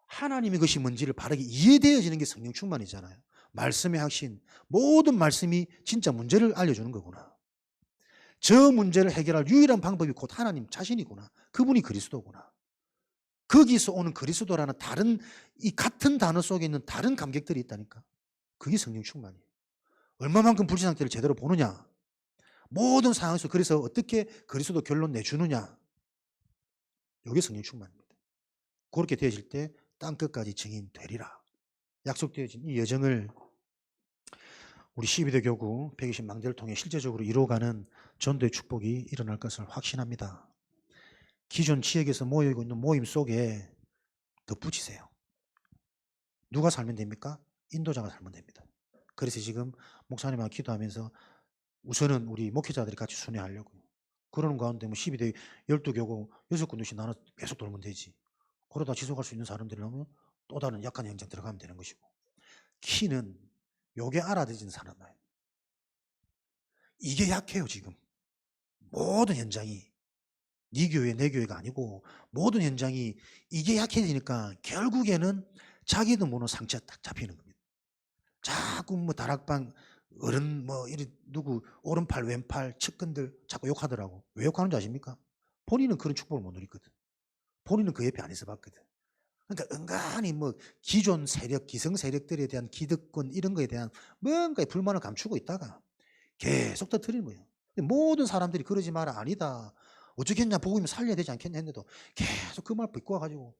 하나님의 것이 뭔지를 바르게 이해되어지는 게 성령 충만이잖아요. 말씀의 확신, 모든 말씀이 진짜 문제를 알려주는 거구나. 저 문제를 해결할 유일한 방법이 곧 하나님 자신이구나. 그분이 그리스도구나. 거기서 오는 그리스도라는 다른, 이 같은 단어 속에 있는 다른 감격들이 있다니까. 그게 성령 충만이에요. 얼마만큼 불신 상태를 제대로 보느냐. 모든 상황에서 그래서 어떻게 그리스도 결론 내주느냐. 이게 성령 충만입니다. 그렇게 되어질 때 땅끝까지 증인 되리라. 약속되어진 이 여정을 우리 12대 교구 120 망대를 통해 실제적으로 이루어가는 전도의 축복이 일어날 것을 확신합니다. 기존 지역에서 모이고 있는 모임 속에 덧붙이세요. 누가 살면 됩니까? 인도자가 살면 됩니다. 그래서 지금 목사님하고 기도하면서 우선은 우리 목회자들이 같이 순회하려고요. 그러는 가운데 뭐 12대 12교구 6군데씩 나눠 계속 돌면 되지. 그러다 지속할 수 있는 사람들이 나오면 또 다른 약한 현장 들어가면 되는 것이고. 키는 요게 알아들어진 사람이에요. 이게 약해요 지금. 모든 현장이. 네 교회 내 교회가 아니고 모든 현장이 이게 약해지니까 결국에는 자기도 모르는 상처가 딱 잡히는 겁니다. 자꾸 뭐 다락방 어른 뭐 이리 누구 오른팔 왼팔 측근들 자꾸 욕하더라고. 왜 욕하는 줄 아십니까? 본인은 그런 축복을 못 누리거든. 본인은 그 옆에 안 있어 봤거든. 그러니까 은간히 뭐 기존 세력, 기성 세력들에 대한 기득권 이런 거에 대한 뭔가의 불만을 감추고 있다가 계속 터뜨리는 거예요. 모든 사람들이 그러지 마라 아니다. 어쩌겠냐 복음이 살려야 되지 않겠냐 했는데도 계속 그 말 듣고 와가지고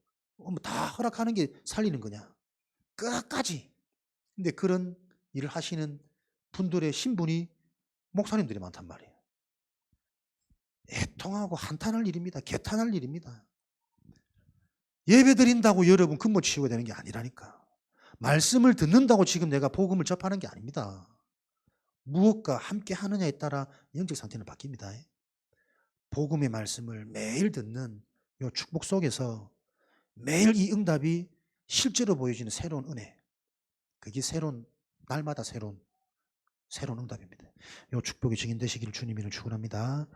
다 허락하는 게 살리는 거냐. 끝까지. 근데 그런 일을 하시는 분들의 신분이 목사님들이 많단 말이에요. 애통하고 한탄할 일입니다. 개탄할 일입니다. 예배 드린다고 여러분 근본 치유가 되는 게 아니라니까. 말씀을 듣는다고 지금 내가 복음을 접하는 게 아닙니다. 무엇과 함께 하느냐에 따라 영적 상태는 바뀝니다. 복음의 말씀을 매일 듣는 이 축복 속에서 매일 이 응답이 실제로 보여지는 새로운 은혜. 그게 새로운 날마다 새로운 응답입니다. 이 축복이 증인되시기를 주님을 축원합니다.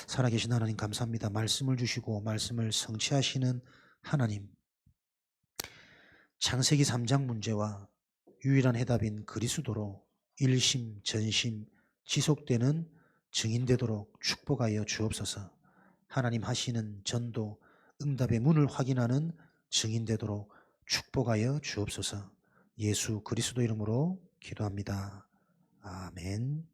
살아계신 하나님 감사합니다. 말씀을 주시고 말씀을 성취하시는 하나님. 창세기 3장 문제와 유일한 해답인 그리스도로 일심 전심 지속되는 증인되도록 축복하여 주옵소서. 하나님 하시는 전도 응답의 문을 확인하는 증인되도록 축복하여 주옵소서. 예수 그리스도 이름으로 기도합니다. 아멘.